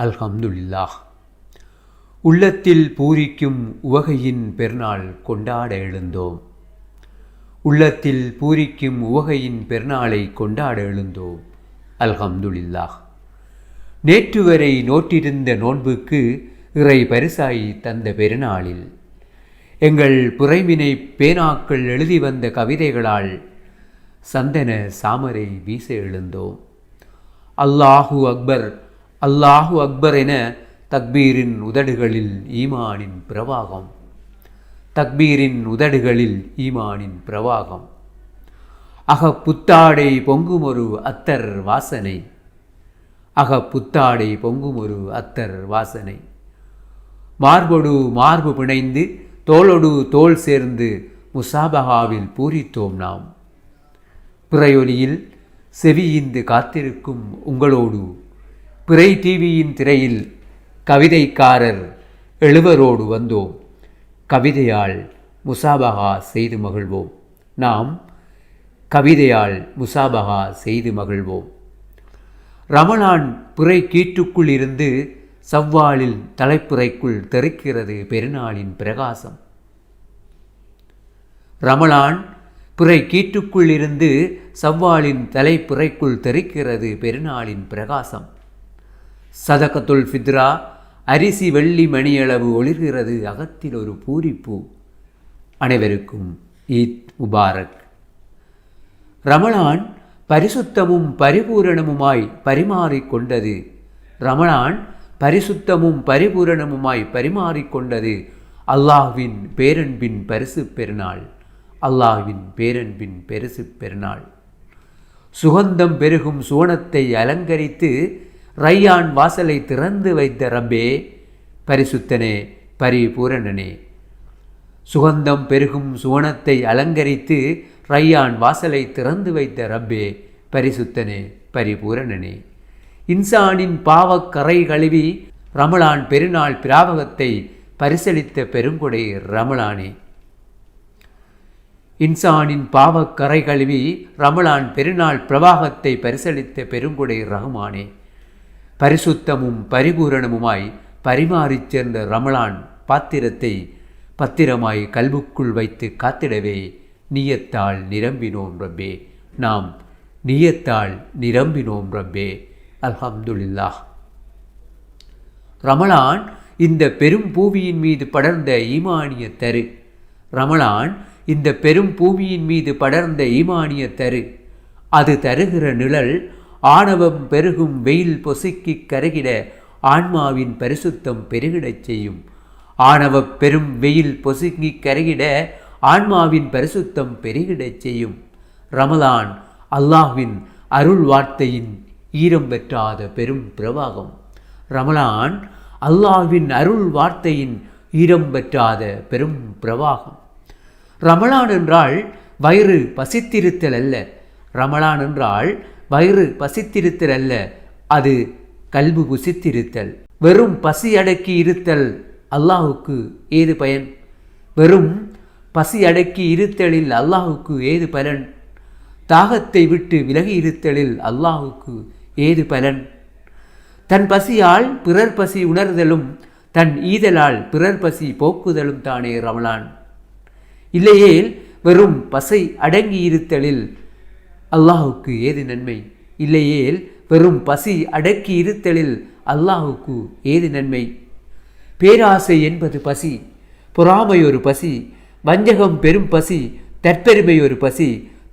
அல்ஹம்துலில்லாஹ். உள்ளத்தில் பூரிக்கும் உவகையின் பெருநாள் கொண்டாட எழுந்தோம். உள்ளத்தில் பூரிக்கும் உவகையின் பெருநாளை கொண்டாட எழுந்தோம். அல்ஹம்துலில்லாஹ். நேற்று வரை நோற்றிருந்த நோன்புக்கு இறை பரிசாய் தந்த பெருநாளில் எங்கள் புரைவினை பேனாக்கள் எழுதி வந்த கவிதைகளால் சந்தன சாமரை வீச எழுந்தோம். அல்லாஹு அக்பர், அல்லாஹு அக்பர் என தக்பீரின் உதடுகளில் ஈமானின் பிரவாகம். தக்பீரின் உதடுகளில் ஈமானின் பிரவாகம். புத்தாடை பொங்கும் ஒரு அத்தர் வாசனை. புத்தாடை பொங்கும் ஒரு அத்தர் வாசனை. மார்பொடு மார்பு பிணைந்து தோளொடு தோள் சேர்ந்து முசாபகாவில் பூரித்தோம் நாம். பிறையொலியில் செவியிந்து காத்திருக்கும் உங்களோடு பிறை டிவியின் திரையில் கவிதைக்காரர் எழுவரோடு வந்தோம். கவிதையால் முசாபகா செய்து மகிழ்வோம். நாம் கவிதையால் முசாபகா செய்து மகிழ்வோம். ரமலான் பிறை கீற்றுக்குள் இருந்து சவ்வாலில் தலைப்புறைக்குள் தெறிக்கிறது பெருநாளின் பிரகாசம். ரமலான் பிறை கீற்றுக்குள் இருந்து சவ்வாலின் தலைப்புறைக்குள் தெறிக்கிறது பெருநாளின் பிரகாசம். சதகத்துல் ஃபித்ரா அரிசி வெள்ளி மணியளவு ஒளிர்கிறது அகத்தில் ஒரு பூரிப்பு. அனைவருக்கும் ஈத் முபாரக். ரமலான் பரிசுத்தமும் பரிபூரணமுமாய் பரிமாறிக்கொண்டது. ரமலான் பரிசுத்தமும் பரிபூரணமுமாய் பரிமாறிக்கொண்டது அல்லாஹ்வின் பேரன்பின் பரிசு பெருநாள். அல்லாஹ்வின் பேரன்பின் பரிசு பெருநாள். சுகந்தம் பெருகும் சுவனத்தை அலங்கரித்து ரையான் வாசலை திறந்து வைத்த ரப்பே பரிசுத்தனே பரிபூரணனே. சுகந்தம் பெருகும் சுவனத்தை அலங்கரித்து ரையான் வாசலை திறந்து வைத்த ரப்பே பரிசுத்தனே பரிபூரணனே. இன்சானின் பாவக்கரை கழுவி ரமலான் பெருநாள் பிராபகத்தை பரிசளித்த பெருங்கொடை ரமலானே. இன்சானின் பாவக்கரை கழுவி ரமலான் பெருநாள் பிரவாகத்தை பரிசளித்த பெருங்கொடை ரஹ்மானே. பரிசுத்தமும் பரிபூரணமுமாய் பரிமாறிச் சேர்ந்த ரமலான் பாத்திரத்தை பத்திரமாய் கல்புக்குள் வைத்து காத்திடவே நியத்தால் நிரம்பினோம் ரப்பே. நாம் நியத்தால் நிரம்பினோம் ரப்பே. அல்ஹம்துலில்லாஹ். ரமலான் இந்த பெரும் பூமியின் மீது படர்ந்த ஈமானிய தரு. ரமலான் இந்த பெரும் பூமியின் மீது படர்ந்த ஈமானிய தரு. அது தருகிற நிழல் ஆணவம் பெருகும் வெயில் பொசுக்கி கருகிட ஆன்மாவின் பரிசுத்தம் பெருகிடச் செய்யும். ஆணவ பெரும் வெயில் பொசுக்கி கருகிட ஆன்மாவின் பரிசுத்தம் பெருகிடச் செய்யும். ரமலான் அல்லாஹ்வின் அருள் வார்த்தையின் ஈரம் பெற்றாத பெரும் பிரவாகம். ரமலான் அல்லாஹ்வின் அருள் வார்த்தையின் ஈரம் பெற்றாத பெரும் பிரவாகம். ரமலான் என்றால் வயிறு பசித்திருத்தல் அல்ல. ரமலான் என்றால் வயிறு பசித்திருத்தல் அல்ல, அது கல்பு புசித்திருத்தல். வெறும் பசி அடக்கி இருத்தல் அல்லாஹுக்கு ஏது பயன்? வெறும் பசி அடக்கி இருத்தலில் அல்லாஹுக்கு ஏது பலன்? தாகத்தை விட்டு விலகி இருத்தலில் அல்லாஹுக்கு ஏது பலன்? தன் பசியால் பிறர் பசி உணர்தலும் தன் ஈதலால் பிறர் பசி போக்குதலும் தானே ரமலான். இல்லையேல் வெறும் பசை அடங்கி இருத்தலில் அல்லாஹுக்கு ஏது நன்மை? இல்லையேல் வெறும் பசி அடக்கி இருத்தலில் அல்லாஹுக்கு ஏது நன்மை? பேராசை என்பது பசி, பொறாமை ஒரு பசி, வஞ்சகம் பெரும் பசி, தற்பெருமை ஒரு பசி,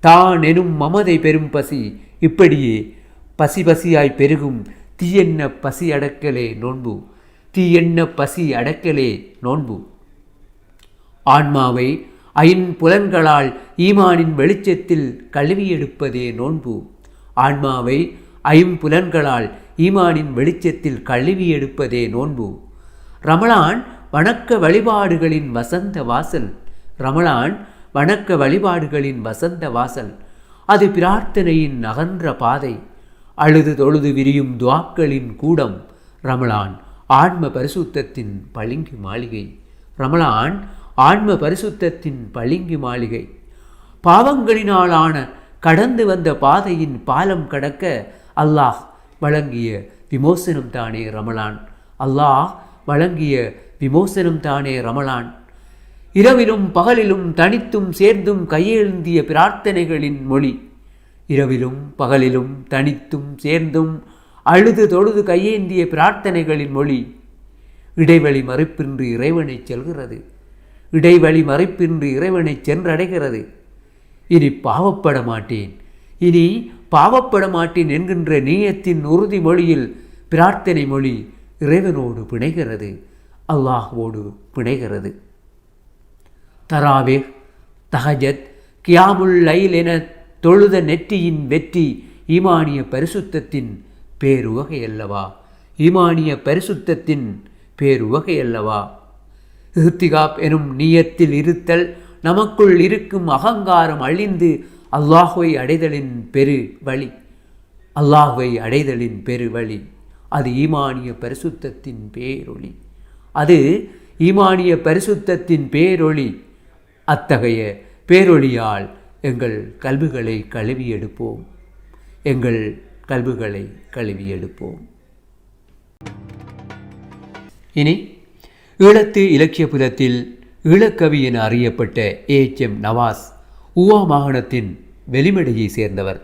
தான் எனும் மமதை பெரும் பசி. இப்படியே பசி பசியாய் பெருகும் தீயென்ன பசி அடக்கலே நோன்பு. தீயென்ன பசி அடக்கலே நோன்பு. ஆன்மாவை ஐம்புலன்களால் ஈமானின் வெளிச்சத்தில் கழுவி எடுப்பதே நோன்பு. ஆன்மாவை ஐம்புலன்களால் ஈமானின் வெளிச்சத்தில் கழுவி எடுப்பதே நோன்பு. ரமலான் வணக்க வழிபாடுகளின் வசந்த வாசல். ரமலான் வணக்க வழிபாடுகளின் வசந்த வாசல். அது பிரார்த்தனையின் அகன்ற பாதை. அழுது தொழுது விரியும் துவாக்களின் கூடம். ரமலான் ஆன்ம பரிசுத்தத்தின் பளிங்கு மாளிகை. ரமலான் ஆன்ம பரிசுத்தத்தின் பளிங்கு மாளிகை. பாவங்களினாலான கடந்து வந்த பாதையின் பாலம் கடக்க அல்லாஹ் வழங்கிய விமோசனம் தானே ரமலான். அல்லாஹ் வழங்கிய விமோசனம் தானே ரமலான். இரவிலும் பகலிலும் தனித்தும் சேர்ந்தும் கையெழுந்திய பிரார்த்தனைகளின் மொழி. இரவிலும் பகலிலும் தனித்தும் சேர்ந்தும் அழுது தொழுது கையேந்திய பிரார்த்தனைகளின் மொழி. இடைவெளி மறைப்பின்றி இறைவனை செல்கிறது. இடைவெளி மறைப்பின்றி இறைவனை சென்றடைகிறது. இனி பாவப்பட மாட்டேன், இனி பாவப்பட மாட்டேன் என்கின்ற நீயத்தின் உறுதிமொழியில் பிரார்த்தனை மொழி இறைவனோடு பிணைகிறது, அல்லாஹ்வோடு பிணைகிறது. தராவே, தஹஜத், கியாமுல் லைல் என தொழுத நெற்றியின் வெற்றி ஈமானிய பரிசுத்தத்தின் பேருவகையல்லவா? ஈமானிய பரிசுத்தத்தின் பேருவகையல்லவா? இஹ்திகாப் எனும் நீயத்தில் இருத்தல் நமக்குள் இருக்கும் அகங்காரம் அழிந்து அல்லாஹ்வை அடைதலின் பெரு வழி. அல்லாஹ்வை அடைதலின் பெரு வழி அது ஈமானிய பரிசுத்தத்தின் பேரொளி. அது ஈமானிய பரிசுத்தத்தின் பேரொளி. அத்தகைய பேரொளியால் எங்கள் கல்விகளை கழுவி எடுப்போம். எங்கள் கல்விகளை கழுவி எடுப்போம். இனி ஈழத்து இலக்கிய புலத்தில் ஈழக்கவி என அறியப்பட்ட AHM நவாஸ் ஊவா மாகாணத்தின் வெளிமடையை சேர்ந்தவர்.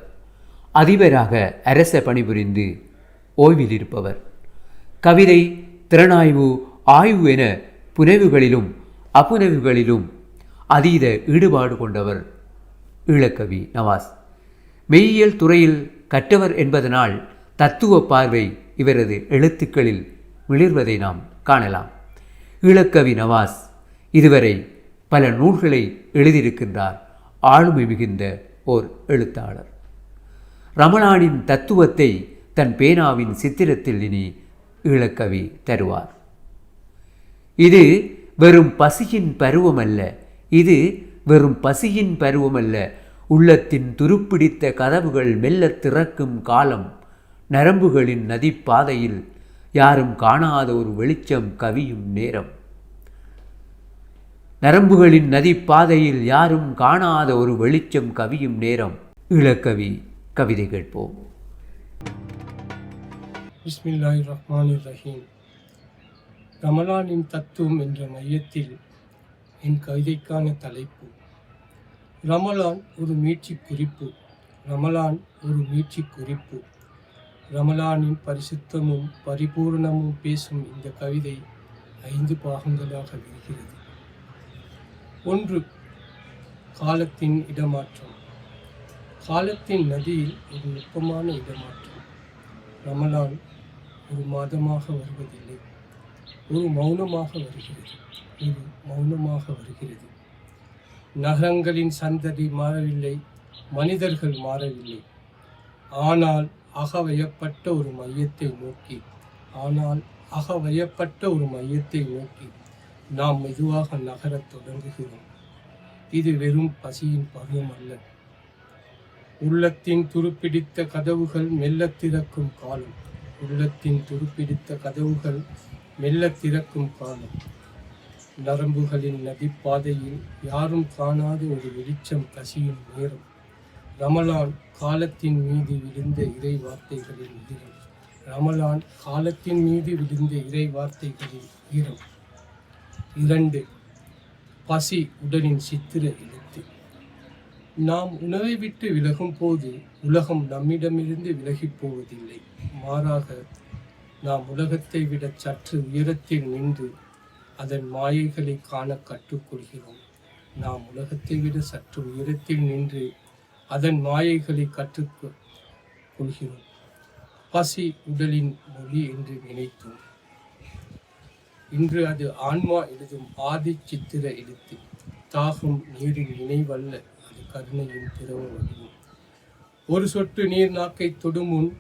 அதிபராக அரச பணிபுரிந்து ஓய்வில் இருப்பவர். கவிதை, திறனாய்வு, ஆய்வு என புனைவுகளிலும் அப்புனைவுகளிலும் அதீத ஈடுபாடு கொண்டவர் ஈழக்கவி நவாஸ். மெய்யியல் துறையில் கற்றவர் என்பதனால் தத்துவ பார்வை இவரது எழுத்துக்களில் மிளிர்வதை நாம் காணலாம். ஈழக்கவி நவாஸ் இதுவரை பல நூல்களை எழுதியிருக்கின்றார். ஆளுமை மிகுந்த ஓர் எழுத்தாளர். ரமலானின் தத்துவத்தை தன் பேனாவின் சித்திரத்தில் இனி ஈழக்கவி தருவார். இது வெறும் பசியின் பருவமல்ல, இது வெறும் பசியின் பருவமல்ல, உள்ளத்தின் துருப்பிடித்த கதவுகள் மெல்ல திறக்கும் காலம். நரம்புகளின் நதிப்பாதையில் யாரும் காணாத ஒரு வெளிச்சம் கவியும் நேரம். நரம்புகளின் நதிப்பாதையில் யாரும் காணாத ஒரு வெளிச்சம் கவியும் நேரம். ஈழக்கவி கவிதை கேட்போம். பிஸ்மில்லாஹிர் ரஹ்மானிர் ரஹீம். ரமலானின் தத்துவம் என்ற மையத்தில் என் கவிதைக்கான தலைப்பு. ரமலான் ஒரு மீட்சி குறிப்பு. ரமலான் ஒரு மீட்சி குறிப்பு. ரமலானின் பரிசுத்தமும் பரிபூர்ணமும் பேசும் இந்த கவிதை 5 பாகங்களாக விரிகிறது. 1. காலத்தின் இடமாற்றம். காலத்தின் நதியில் ஒரு நுட்பமான இடமாற்றம். ரமலான் ஒரு மாதமாக வருவதில்லை, ஒரு மௌனமாக வருகிறது. ஒரு மௌனமாக வருகிறது. நகரங்களின் சந்ததி மாறவில்லை, மனிதர்கள் மாறவில்லை. ஆனால் அகவயப்பட்ட ஒரு மையத்தை நோக்கி நாம் மெதுவாக நகரத் தொடங்குகிறோம். இது வெறும் பசியின் பருவம் அல்ல. உள்ளத்தின் துருப்பிடித்த கதவுகள் மெல்ல திறக்கும் காலம். உள்ளத்தின் துருப்பிடித்த கதவுகள் மெல்ல திறக்கும் காலம். நரம்புகளின் நதிப்பாதையில் யாரும் காணாத ஒரு வெளிச்சம் கசியும் நேரம். ரமலான் காலத்தின் மீது விழுந்த இறை வார்த்தைகளின் ஈரம். ரமலான் காலத்தின் மீது விழுந்த இறை வார்த்தைகளின் ஈரம். 2. பசி உடலின் சித்திர எழுத்து. நாம் உணவை விட்டு விலகும் போது உலகம் நம்மிடமிருந்து விலகிப் போவதில்லை. மாறாக நாம் உலகத்தை விட சற்று உயரத்தில் நின்று அதன் மாயைகளை காண கற்றுக்கொள்கிறோம். நாம் உலகத்தை விட சற்று உயரத்தில் நின்று அதன் மாயைகளை கற்றுக்கொள்கிறோம். பசி உடலின் மொழி என்று நினைத்தோம். இன்று அது ஆன்மா எழுதும் ஆதி சித்திர எழுத்து. தாகம் நீரின் நினைவல்ல, அது கருணையின் திரவ வடிவம். ஒரு சொட்டு நீர் நாக்கை தொடுமுன்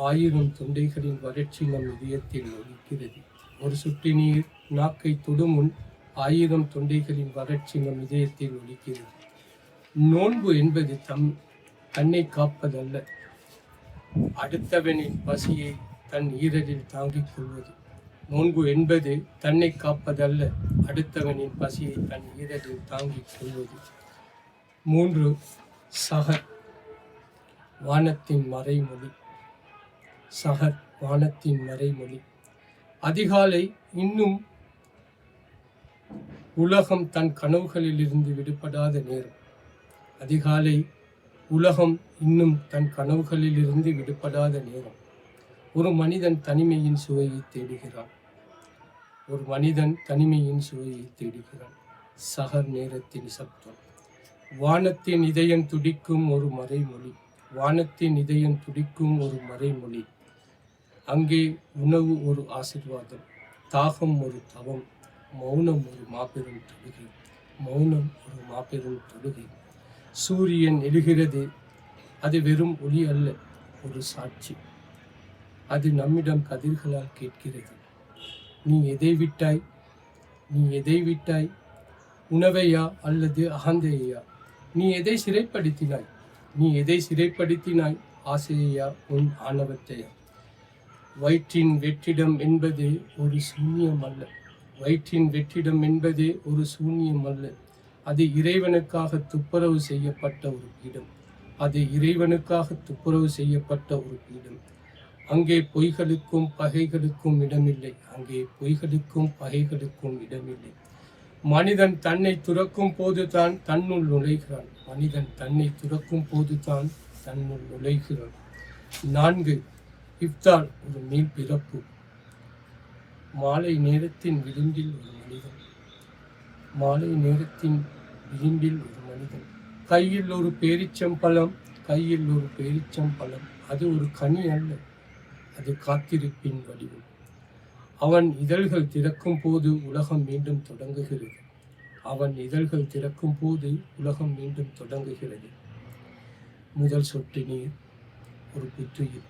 1000 தொண்டைகளின் வறட்சி நம் இதயத்தில் ஒலிக்கிறது. ஒரு சொட்டு நீர் நாக்கை தொடுமுன் 1000 தொண்டைகளின் வறட்சி நம் இதயத்தில் ஒலிக்கிறது. நோன்பு என்பது தன்னை காப்பதல்ல, அடுத்தவனின் பசியை தன் ஈரலில் தாங்கிக் கொள்வது. நோன்பு என்பது தன்னை காப்பதல்ல, அடுத்தவனின் பசியை தன் ஈரலில் தாங்கிக் கொள்வது. 3. சஹர், வானத்தின் மறைமொழி. சஹர் வானத்தின் மறைமொழி. அதிகாலை இன்னும் உலகம் தன் கனவுகளிலிருந்து விடுபடாத நேரம். அதிகாலை உலகம் இன்னும் தன் கனவுகளிலிருந்து விடுபடாத நேரம். ஒரு மனிதன் தனிமையின் சுவையை தேடுகிறான். ஒரு மனிதன் தனிமையின் சுவையை தேடுகிறான். சஹர் நேரத்தின் சப்தம். வானத்தின் இதயம் துடிக்கும் ஒரு மறைமொழி. வானத்தின் இதயம் துடிக்கும் ஒரு மறைமொழி. அங்கே உணவு ஒரு ஆசீர்வாதம், தாகம் ஒரு தவம், மௌனம் ஒரு மாபெரும் தொழுகை. மௌனம் ஒரு மாபெரும் தொழுகை. சூரியன் எழுகிறது. அது வெறும் ஒளி அல்ல, ஒரு சாட்சி. அது நம்மிடம் கதிர்களால் கேட்கிறது. நீ எதை விட்டாய்? நீ எதை விட்டாய்? உணவையா அல்லது அகந்தையா? நீ எதை சிறைப்படுத்தினாய்? நீ எதை சிறைப்படுத்தினாய்? ஆசையா உன் ஆணவத்தையா? வயிற்றின் வெற்றிடம் என்பது ஒரு சூன்யம் அல்ல. வயிற்றின் வெற்றிடம் என்பது ஒரு சூன்யம் அல்ல. அது இறைவனுக்காக துப்புரவு செய்யப்பட்ட ஒரு பீடம். அது இறைவனுக்காக துப்புரவு செய்யப்பட்ட ஒரு பீடம். அங்கே பொய்களுக்கும் பகைகளுக்கும் இடமில்லை. அங்கே பொய்களுக்கும் பகைகளுக்கும் இடமில்லை. மனிதன் தன்னை துறக்கும் போதுதான் தன்னுள் நுழைகிறான். மனிதன் தன்னை துறக்கும் போதுதான் தன்னுள் நுழைகிறான். 4. இஃப்தார் ஒரு மீள் பிறப்பு. மாலை நேரத்தின் விளிம்பில் ஒரு மனிதன். மாலை நேரத்தின் விளிம்பில் ஒரு மனிதன். கையில் ஒரு பேரிச்சம்பழம். கையில் ஒரு பேரிச்சம்பழம். அது ஒரு கனி அல்ல, அது காத்திருப்பின் வடிவம். அவன் இதழ்கள் திறக்கும் போது உலகம் மீண்டும் தொடங்குகிறது. அவன் இதழ்கள் திறக்கும் போது உலகம் மீண்டும் தொடங்குகிறது. முதல் சொட்டு நீர் ஒரு புத்துயிர்.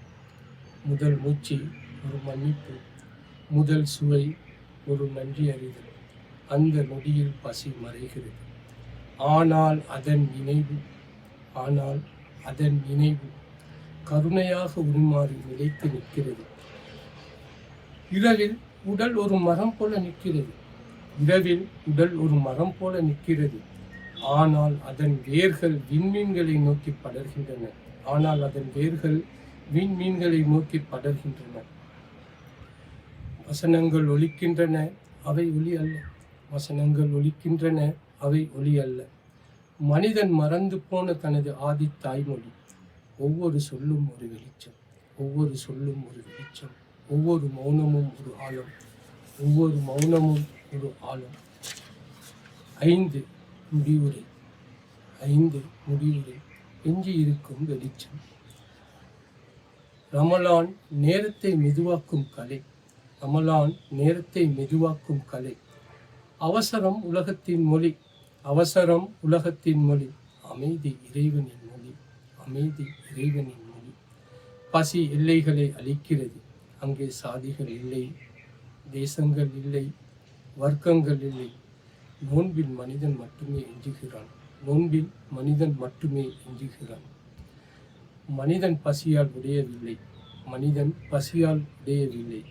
முதல் மூச்சு ஒரு மன்னிப்பு. முதல் சுவை ஒரு நன்றி அறிதல். அந்த நொடியில் பசி மறைகிறது. ஆனால் அதன் நினைவு கருணையாக உருமாறி நிலைத்து நிற்கிறது. இரவில் உடல் ஒரு மரம் போல நிற்கிறது. இரவில் உடல் ஒரு மரம் போல நிற்கிறது. ஆனால் அதன் வேர்கள் விண்மீன்களை நோக்கி படர்கின்றன. ஆனால் அதன் வேர்கள் விண்மீன்களை நோக்கி படர்கின்றன. வசனங்கள் ஒலிக்கின்றன, அவை ஒளி அல்ல. வசனங்கள் ஒலிக்கின்றன, அவை ஒளி அல்ல. மனிதன் மறந்து போன தனது ஆதி தாய்மொழி. ஒவ்வொரு சொல்லும் ஒரு வெளிச்சம். ஒவ்வொரு சொல்லும் ஒரு வெளிச்சம். ஒவ்வொரு மௌனமும் ஒரு ஆழம். ஒவ்வொரு மௌனமும் ஒரு ஆழம். 5 முடிவுரை. 5 முடிவுரை. எஞ்சி இருக்கும் வெளிச்சம். ரமலான் நேரத்தை மெதுவாக்கும் கலை. ரமலான் நேரத்தை மெதுவாக்கும் கலை. அவசரம் உலகத்தின் மொழி. அவசரம் உலகத்தின் மொழி. அமைதி இறைவனின் மொழி. அமைதி இறைவனின் மொழி. பசி எல்லைகளை அழிக்கிறது. அங்கே சாதிகள் இல்லை, தேசங்கள் இல்லை, வர்க்கங்கள் இல்லை. நோன்பில் மனிதன் மட்டுமே எஞ்சுகிறான். நோன்பில் மனிதன் மட்டுமே எஞ்சுகிறான். மனிதன் பசியால் உடையவில்லை. மனிதன் பசியால் உடையவில்லை.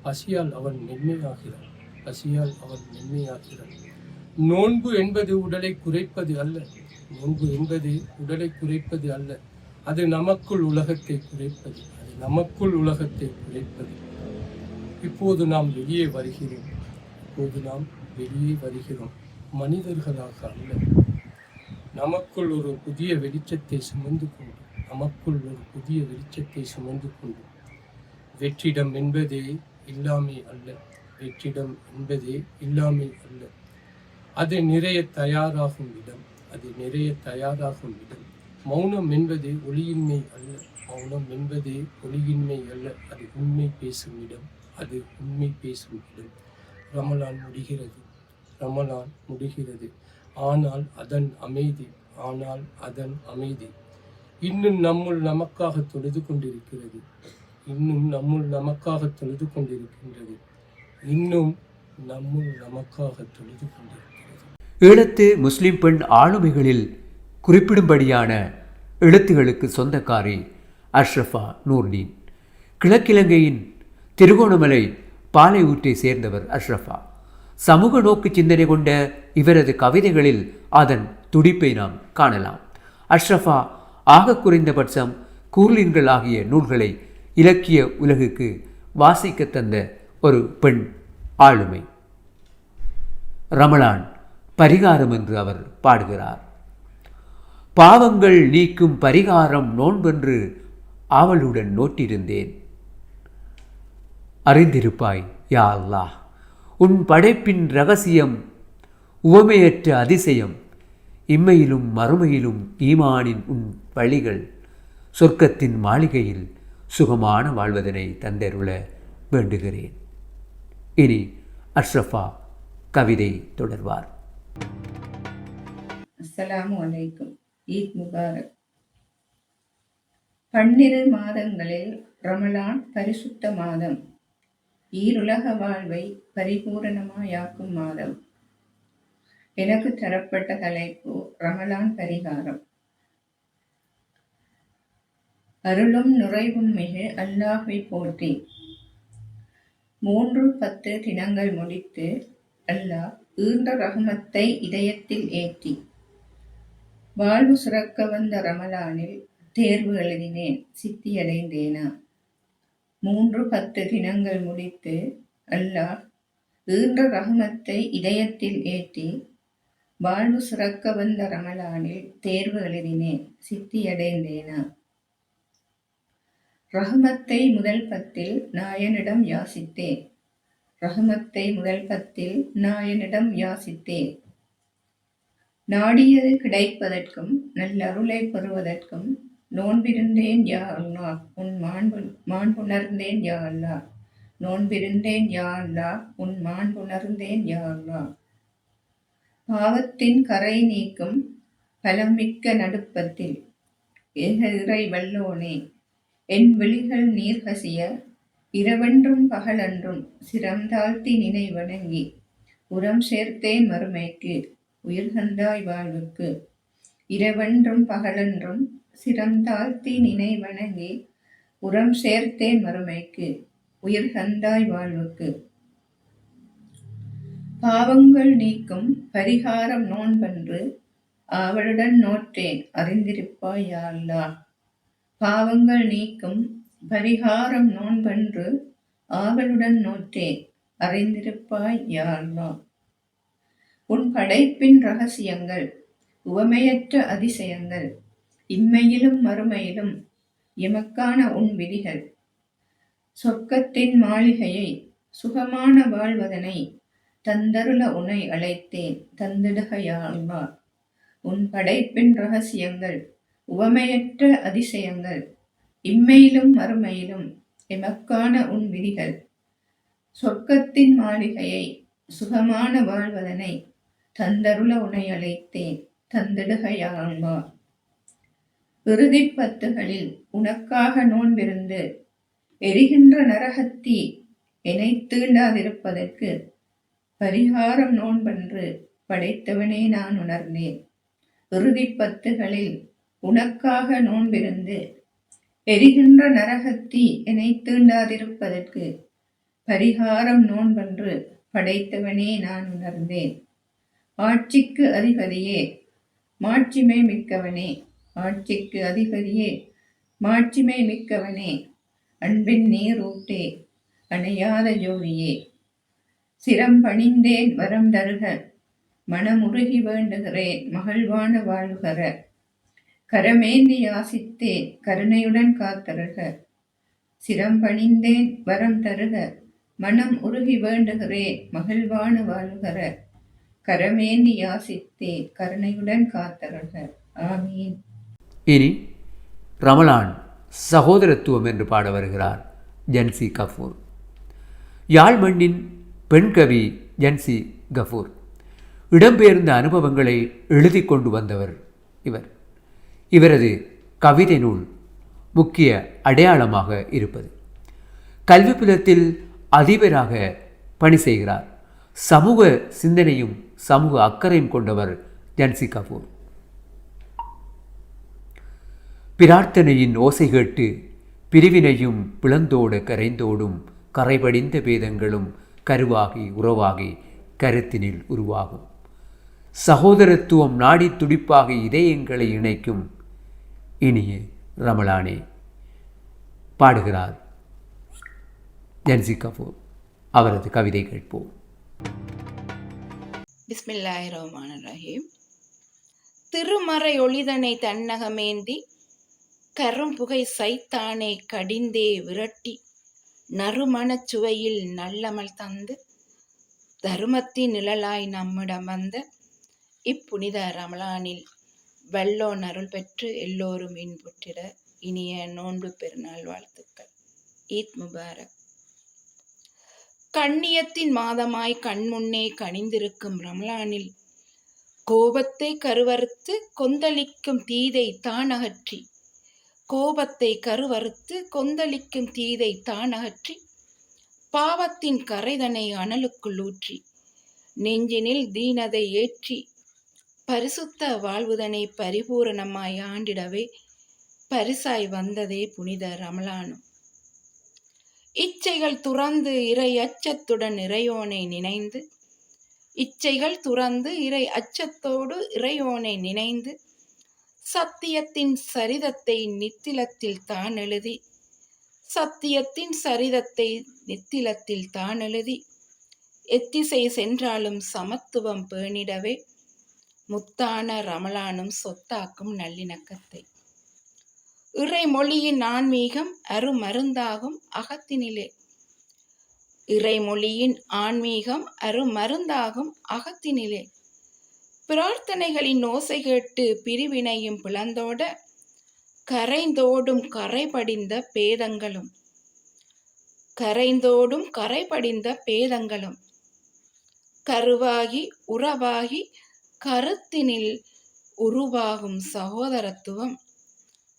பசியால் அவன் மென்மையாகிறான். பசியால் அவன் மென்மையாகிறான். நோன்பு என்பது உடலை குறைப்பது அல்ல. நோன்பு என்பது உடலை குறைப்பது அல்ல. அது நமக்குள் உலகத்தை குறைப்பது. அது நமக்குள் உலகத்தை குறைப்பது. இப்போது நாம் வெளியே வருகிறோம். இப்போது நாம் வெளியே வருகிறோம். மனிதர்களாக அல்ல. நமக்குள் ஒரு புதிய வெளிச்சத்தை சுமந்து கொண்டு. நமக்குள் ஒரு புதிய வெளிச்சத்தை சுமந்து கொண்டு. வெற்றிடம் என்பதே இல்லாமை அல்ல. வெற்றிடம் என்பதே இல்லாமை அல்ல. அது நிறைய தயாராகும் இடம். அது நிறைய தயாராகும் இடம். மௌனம் என்பது ஒளியின்மை அல்ல. மௌனம் என்பது ஒளியின்மை அல்ல. அது உண்மை பேசும் இடம். அது உண்மை பேசும் இடம். ரமலான் முடிகிறது. ரமலான் முடிகிறது. ஆனால் அதன் அமைதி. ஆனால் அதன் அமைதி இன்னும் நம்முள் நமக்காக தொழுது கொண்டிருக்கிறது. இன்னும் நம்முள் நமக்காக தொழுது கொண்டிருக்கின்றது. இன்னும் நம்முள் நமக்காக தொழுது கொண்டிருக்கிறது. ஈழத்து முஸ்லிம் பெண் ஆளுமைகளில் குறிப்பிடும்படியான எழுத்துகளுக்கு சொந்தக்காரி அஷ்ரஃபா நூர்தீன். கிழக்கிழங்கையின் திருகோணமலை பாலையூற்றை சேர்ந்தவர் அஷ்ரஃபா. சமூக நோக்கு சிந்தனை கொண்ட இவரது கவிதைகளில் அதன் துடிப்பை நாம் காணலாம். அஷ்ரஃபா ஆக குறைந்தபட்சம் கூர்லின்கள் ஆகிய நூல்களை இலக்கிய உலகுக்கு வாசிக்க தந்த ஒரு பெண் ஆளுமை. ரமலான் பரிகாரம் என்று அவர் பாடுகிறார். பாவங்கள் நீக்கும் பரிகாரம் நோன்பென்று ஆவலுடன் நோட்டிருந்தேன். அறிந்திருப்பாய் யா அல்லாஹ், உன் படைப்பின் இரகசியம் உவமையற்ற அதிசயம். இம்மையிலும் மறுமையிலும் ஈமானின் உன் வழிகள், சொர்க்கத்தின் மாளிகையில் சுகமான வாழ்வதனை தந்தருள வேண்டுகிறேன். இனி அஷ்ரஃபா கவிதை தொடர்வார். அஸ்ஸலாமு அலைக்கும். ஈத் முபாரக். 12 மாதங்களில் ரமலான் பரிசுத்த மாதம், ஈருலக வாழ்வை பரிபூரணமாயாக்கும் மாதம். எனக்கு தரப்பட்ட தலைப்பு ரமலான் பரிகாரம். அருளும் நுழைவும் மிகு அல்லாஹ்வை போற்றி. 3-10 தினங்கள் முடித்து அல்லாஹ் ஈன்ற ரஹ்மத்தை இதயத்தில் ஏற்றி வாழ்வு சுரக்க வந்த ரமலானில் தேர்வு எழுதினேன், சித்தியடைந்தேனா. 3-10 தினங்கள் முடித்து அல்லாஹ் ஈன்ற ரஹ்மத்தை இதயத்தில் ஏற்றி வாழ்வு சுரக்க வந்த ரமலானில் தேர்வு எழுதினேன், சித்தியடைந்தேனா. ரஹ்மத்தை முதல் 10 நாயனிடம் யாசித்தேன். ரஹ்மத்தை முதல் 10 நாயனிடம் யாசித்தேன். நாடியது கிடைப்பதற்கும் நல்லருளை பெறுவதற்கும் நோன்பிருந்தேன் யா அல்லாஹ், உன் மாண்புணர்ந்தேன் யா அல்லாஹ். நோன்பிருந்தேன் யா அல்லாஹ், உன் மாண்புணர்ந்தேன் யா அல்லாஹ். பாவத்தின் கரை நீக்கும் பலமிக்க நடுப்பத்தில் இறை வல்லோனே, என் விழிகள் நீர் கசிய இரவென்றும் பகலன்றும் சிரம் தாழ்த்தி நினை வணங்கி உரம் சேர்த்தேன் மறுமைக்கு உயிர்கந்தாய் வாழ்வுக்கு. இரவென்றும் பகலன்றும் சிரம் தாழ்த்தி நினை வணங்கி உரம் சேர்த்தேன் மறுமைக்கு உயிர்கந்தாய் வாழ்வுக்கு. பாவங்கள் நீக்கும் பரிகாரம் நோன்பன்று ஆவலுடன் நோற்றேன், அறிந்திருப்பாய் யா அல்லாஹ். பாவங்கள் நீக்கும் பரிகாரம் நோன்பன்று ஆவலுடன் நோற்றேன், அறிந்திருப்பாய் யா அல்லாஹ். உன் படைப்பின் இரகசியங்கள் உவமையற்ற அதிசயங்கள், இம்மையிலும் மறுமையிலும் எமக்கான உன் விதிகள். சொர்க்கத்தின் மாளிகையை சுகமான வாழ்வதனை தந்தருள உனை அழைத்தேன், தந்திடுக யா அல்லாஹ். உன் படைப்பின் இரகசியங்கள் உவமையற்ற அதிசயங்கள், இம்மையிலும் மறுமையிலும் எமக்கான உன் விதிகள். சொர்க்கத்தின் மாளிகையை சுகமான வாழ்வதனை தந்தருள உனை அழைத்தேன், தந்திடுக யா அல்லாஹ். இறுதி 10களில் உனக்காக நோன்பிருந்து எரிகின்ற நரகத்தீ என்னை தீண்டாதிருப்பதற்கு பரிகாரம் நோன்பன்று படைத்தவனே நான் உணர்ந்தேன். இறுதி 10களில் உனக்காக நோன்பிருந்து எரிகின்ற நரகத்தீ என்னை தீண்டாதிருப்பதற்கு பரிகாரம் நோன்பன்று படைத்தவனே நான் உணர்ந்தேன். ஆட்சிக்கு அதிபதியே மாட்சிமை மிக்கவனே, ஆட்சிக்கு அதிபதியே மாட்சிமை மிக்கவனே, அன்பின் நீரூட்டே அணையாத ஜோதியே. சிரம் பணிந்தேன் வரம் தருக, மனமுருகி வேண்டுகிறேன் மகிழ்வான வாழ்வுகர. கரமேந்தி யாசித்தேன் கருணையுடன் காத்தருக. சிரம் பணிந்தேன் வரம் தருக, மனம் உருகி வேண்டுகிறேன் மகிழ்வான வாழ்வுகர. கரமேந்தி யாசித்தேன் கருணையுடன் காத்தருக. ஆமீன். இனி ரமலான் சகோதரத்துவம் என்று பாட வருகிறார் ஜன்சி கஃபூர். யாழ் மண்ணின் பெண் கவி ஜன்சி கஃபூர் இடம்பெயர்ந்த அனுபவங்களை எழுதி கொண்டு வந்தவர் இவர். இவரது கவிதை நூல் முக்கிய அடையாளமாக இருப்பது. கல்விப்புலத்தில் அதிபராக பணி செய்கிறார். சமூக சிந்தனையும் சமூக அக்கறையும் கொண்டவர் ஜன்சி கஃபூர். பிரார்த்தனையின் ஓசை கேட்டு பிரிவினையும் பிளந்தோட கரைந்தோடும் கரைபடிந்த பேதங்களும் கருவாகி உறவாகி கருத்தினில் உருவாகும். சகோதரத்துவம் நாடி துடிப்பாக இதயங்களை இணைக்கும் இனிய ரமலானே பாடுகிறார் ஜென்சி கபூர் அவரது கவிதை கேட்போம். பிஸ்மில்லாஹிர்ரஹ்மானிர்ரஹீம். திருமறை ஒளிதனை தன்னகமேந்தி கரும்புகை சைத்தானை கடிந்தே விரட்டி நறுமணச் சுவையில் நல்லமல் தந்து தருமத்தின் நிழலாய் நம்மிடம் வந்த இப்புனித ரமலானில் வல்லோன் அருள் பெற்று எல்லோரும் இன்புற்றிட இனிய நோன்பு பெருநாள் வாழ்த்துக்கள். ஈத் முபாரக். கண்ணியத்தின் மாதமாய் கண்முன்னே கனிந்திருக்கும் ரமலானில் கோபத்தை கருவறுத்து கொந்தளிக்கும் தீதை தானகற்றி பாவத்தின் கரைதனை அனலுக்குள் ஊற்றி நெஞ்சினில் தீனதை ஏற்றி பரிசுத்த வாழ்வுதனை பரிபூரணமாய் ஆண்டிடவே பரிசாய் வந்ததே புனித ரமலானும். இச்சைகள் துறந்து இறை அச்சத்துடன் இறையோனை நினைந்து சத்தியத்தின் சரிதத்தை நித்திலத்தில் தான் எழுதி எத்திசை சென்றாலும் சமத்துவம் பேணிடவே முத்தான ரமலானும் சொத்தாக்கும் நல்லிணக்கத்தை. இறைமொழியின் ஆன்மீகம் அருமருந்தாகும் அகத்தினிலே பிரார்த்தனைகளின் ஓசை கேட்டு பிரிவினையும் பிளந்தோட கரைந்தோடும் கரைபடிந்த பேதங்களும் கருவாகி உறவாகி கருத்தினில் உருவாகும் சகோதரத்துவம்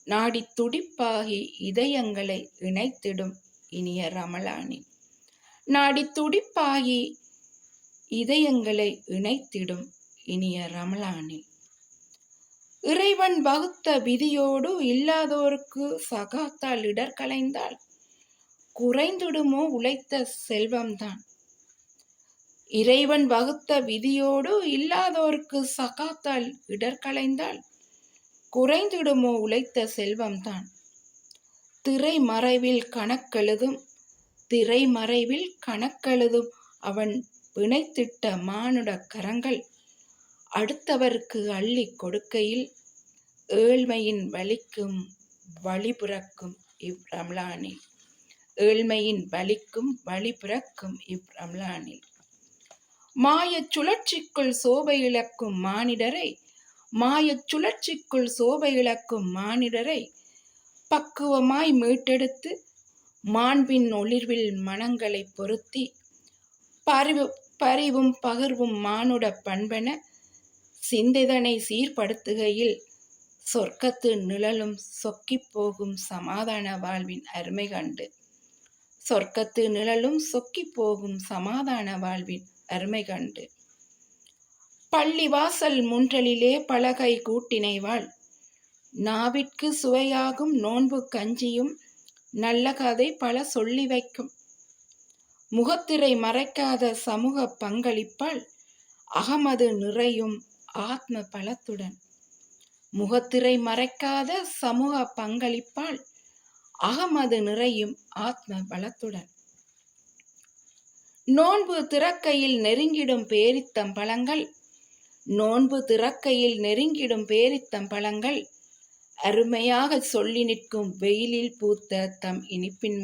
நாடி துடிப்பாகி இதயங்களை இணைத்திடும் இனிய ரமலானில். இறைவன் வகுத்த விதியோடு இல்லாதோருக்கு சகாத்தால் இடர்களைந்தால் குறைந்திடுமோ உழைத்த செல்வம்தான். திரைமறைவில் கணக்கெழுதும் அவன் பிணைத்திட்ட மானுட கரங்கள் அடுத்தவருக்கு அள்ளி கொடுக்கையில் ஏழ்மையின் வலிக்கும் வழிபிறக்கும் இவ்ரமலானில். மாயச் சுழற்சிக்குள் சோபை இழக்கும் மானிடரை பக்குவமாய் மீட்டெடுத்து மாண்பின் ஒளிர்வில் மனங்களை பொருத்தி பரிவும் பகிர்வும் மானுட பண்பென சிந்தைதனை சீர்படுத்துகையில் சொர்க்கத்து நிழலும் சொக்கிப் போகும் சமாதான வாழ்வின் அருமை கண்டு பள்ளிவாசல் முன்றலிலே பலகை கூட்டினைவாள் நாவிற்கு சுவையாகும் நோன்பு கஞ்சியும் நல்ல கதை பல சொல்லி வைக்கும் முகத்திரை மறைக்காத சமூக பங்களிப்பால் அகமது நிறையும் ஆத்ம பலத்துடன் நோன்பு திறக்கையில் நெருங்கிடும் பேரித்தம்பழங்கள் அருமையாக சொல்லி நிற்கும் வெயிலில் பூத்த தம் இனிப்பின்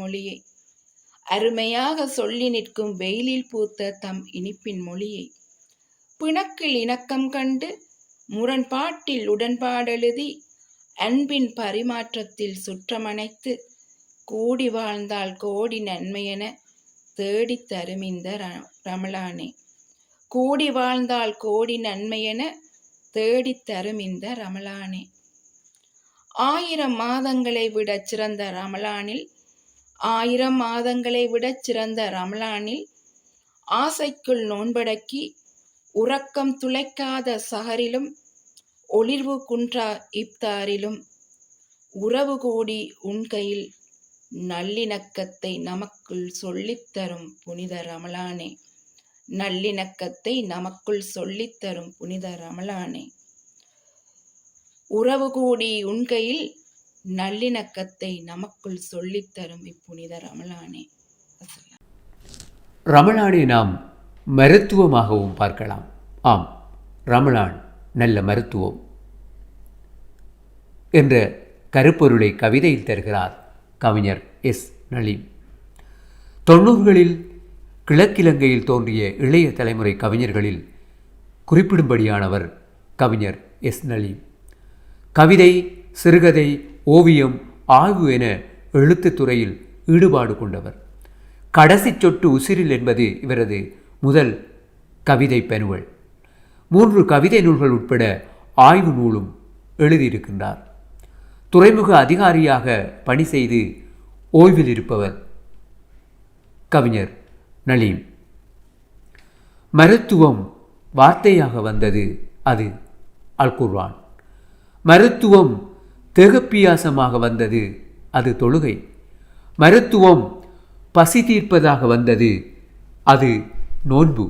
மொழியை பிணக்கில் இணக்கம் கண்டு முரண்பாட்டில் உடன்பாடெழுதி அன்பின் பரிமாற்றத்தில் சுற்றமணைத்து கூடி வாழ்ந்தால் கோடி நன்மையென தேடித் தரும் இந்த ரமலானே. 1000 மாதங்களை விடச் சிறந்த ரமலானில் ஆசைக்குள் நோன்படக்கி உறக்கம் துளைக்காத சஹரிலும் ஒளிர்வு குன்றா இப்தாரிலும் உறவு கூடி உண்கையில் நல்லிணக்கத்தை நமக்குள் சொல்லித்தரும் புனித ரமலானே. உறவு கூடி உண்கையில் நல்லிணக்கத்தை நமக்குள் சொல்லித்தரும் இப்புனித ரமலானே. ரமலானை நாம் மருத்துவமாகவும் பார்க்கலாம். ஆம், ரமலான் நல்ல மருத்துவம் என்ற கருப்பொருளை கவிதையில் தருகிறார் கவிஞர் எஸ். நலீம். 90களில் கிழக்கிலங்கையில் தோன்றிய இளைய தலைமுறை கவிஞர்களில் குறிப்பிடும்படியானவர் கவிஞர் எஸ். நலீம். கவிதை, சிறுகதை, ஓவியம், ஆய்வு என எழுத்துத் துறையில் ஈடுபாடு கொண்டவர். கடைசி சொட்டு உசிரில் என்பது இவரது முதல் கவிதை பெனுவல். 3 கவிதை நூல்கள் உட்பட ஆய்வு நூலும் எழுதியிருக்கின்றார். துறைமுக அதிகாரியாக பணி செய்து ஓய்வில் இருப்பவர் கவிஞர் நலீம். மருத்துவம் வார்த்தையாக வந்தது, அது அல் குர்ஆன். மருத்துவம் தேகப்பியாசமாக வந்தது, அது தொழுகை. மருத்துவம் பசி தீர்ப்பதாக வந்தது, அது நோன்பு.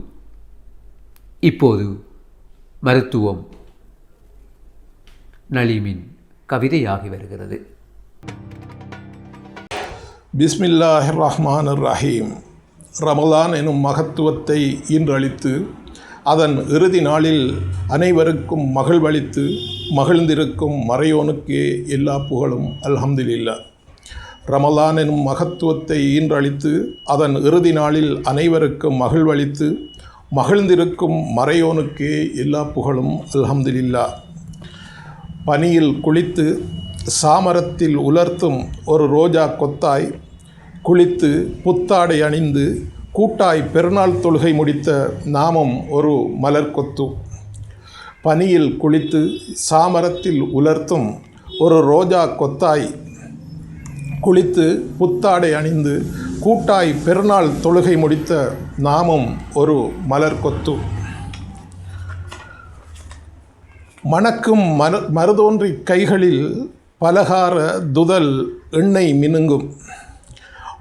இப்போது மருத்துவம் நலீமின் கவிதையாகி வருகிறது. பிஸ்மில்லாஹிர் ரஹ்மானிர் ரஹீம். ரமலான் எனும் மகத்துவத்தை இன்றளித்து அதன் இறுதி நாளில் அனைவருக்கும் மகிழ்வளித்து மகிழ்ந்திருக்கும் மறையோனுக்கே எல்லா புகழும் அல்ஹம்துலில்லாஹ். ரமலான் எனும் மகத்துவத்தை இன்றளித்து அதன் இறுதி நாளில் அனைவருக்கும் மகிழ்வளித்து மகிழ்ந்திருக்கும் மறையோனுக்கே எல்லா புகழும் அல்ஹம்துலில்லாஹ். பனியில் குளித்து சாமரத்தில் உலர்த்தும் ஒரு ரோஜா கொத்தாய் குளித்து புத்தாடை அணிந்து கூட்டாய் பெருநாள் தொழுகை முடித்த நாமம் ஒரு மலர் கொத்து. பனியில் குளித்து சாமரத்தில் உலர்த்தும் ஒரு ரோஜா கொத்தாய் குளித்து புத்தாடை அணிந்து கூட்டாய் பெருநாள் தொழுகை முடித்த நாமம் ஒரு மலர் கொத்து. மணக்கும் மருதோன்றி கைகளில் பலகார துதல் எண்ணெய் மினுங்கும்.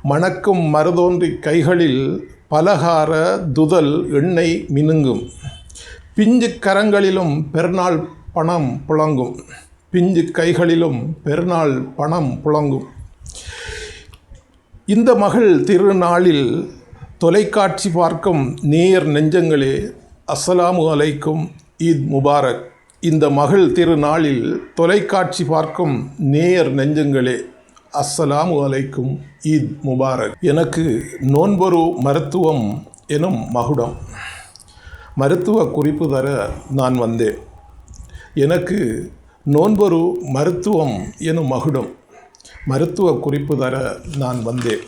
மணக்கும் மருதோன்றி கைகளில் பலகார துதல் எண்ணெய் மினுங்கும். பிஞ்சு கரங்களிலும் பெருநாள் பணம் புழங்கும். பிஞ்சு கைகளிலும் பெருநாள் பணம் புழங்கும். இந்த மகள் திருநாளில் தொலைக்காட்சி பார்க்கும் நேயர் நெஞ்சங்களே, அஸ்ஸலாமு அலைக்கும், ஈத் முபாரக். இந்த மகள் திருநாளில் தொலைக்காட்சி பார்க்கும் நேயர் நெஞ்சங்களே, அஸ்ஸலாமு அலைக்கும், ஈத் முபாரக். எனக்கு நோன்பொரு மருத்துவம் எனும் மகுடம். மருத்துவ குறிப்பு தர நான் வந்தேன். எனக்கு நோன்பொரு மருத்துவம் எனும் மகுடம். மருத்துவ குறிப்பு தர நான் வந்தேன்.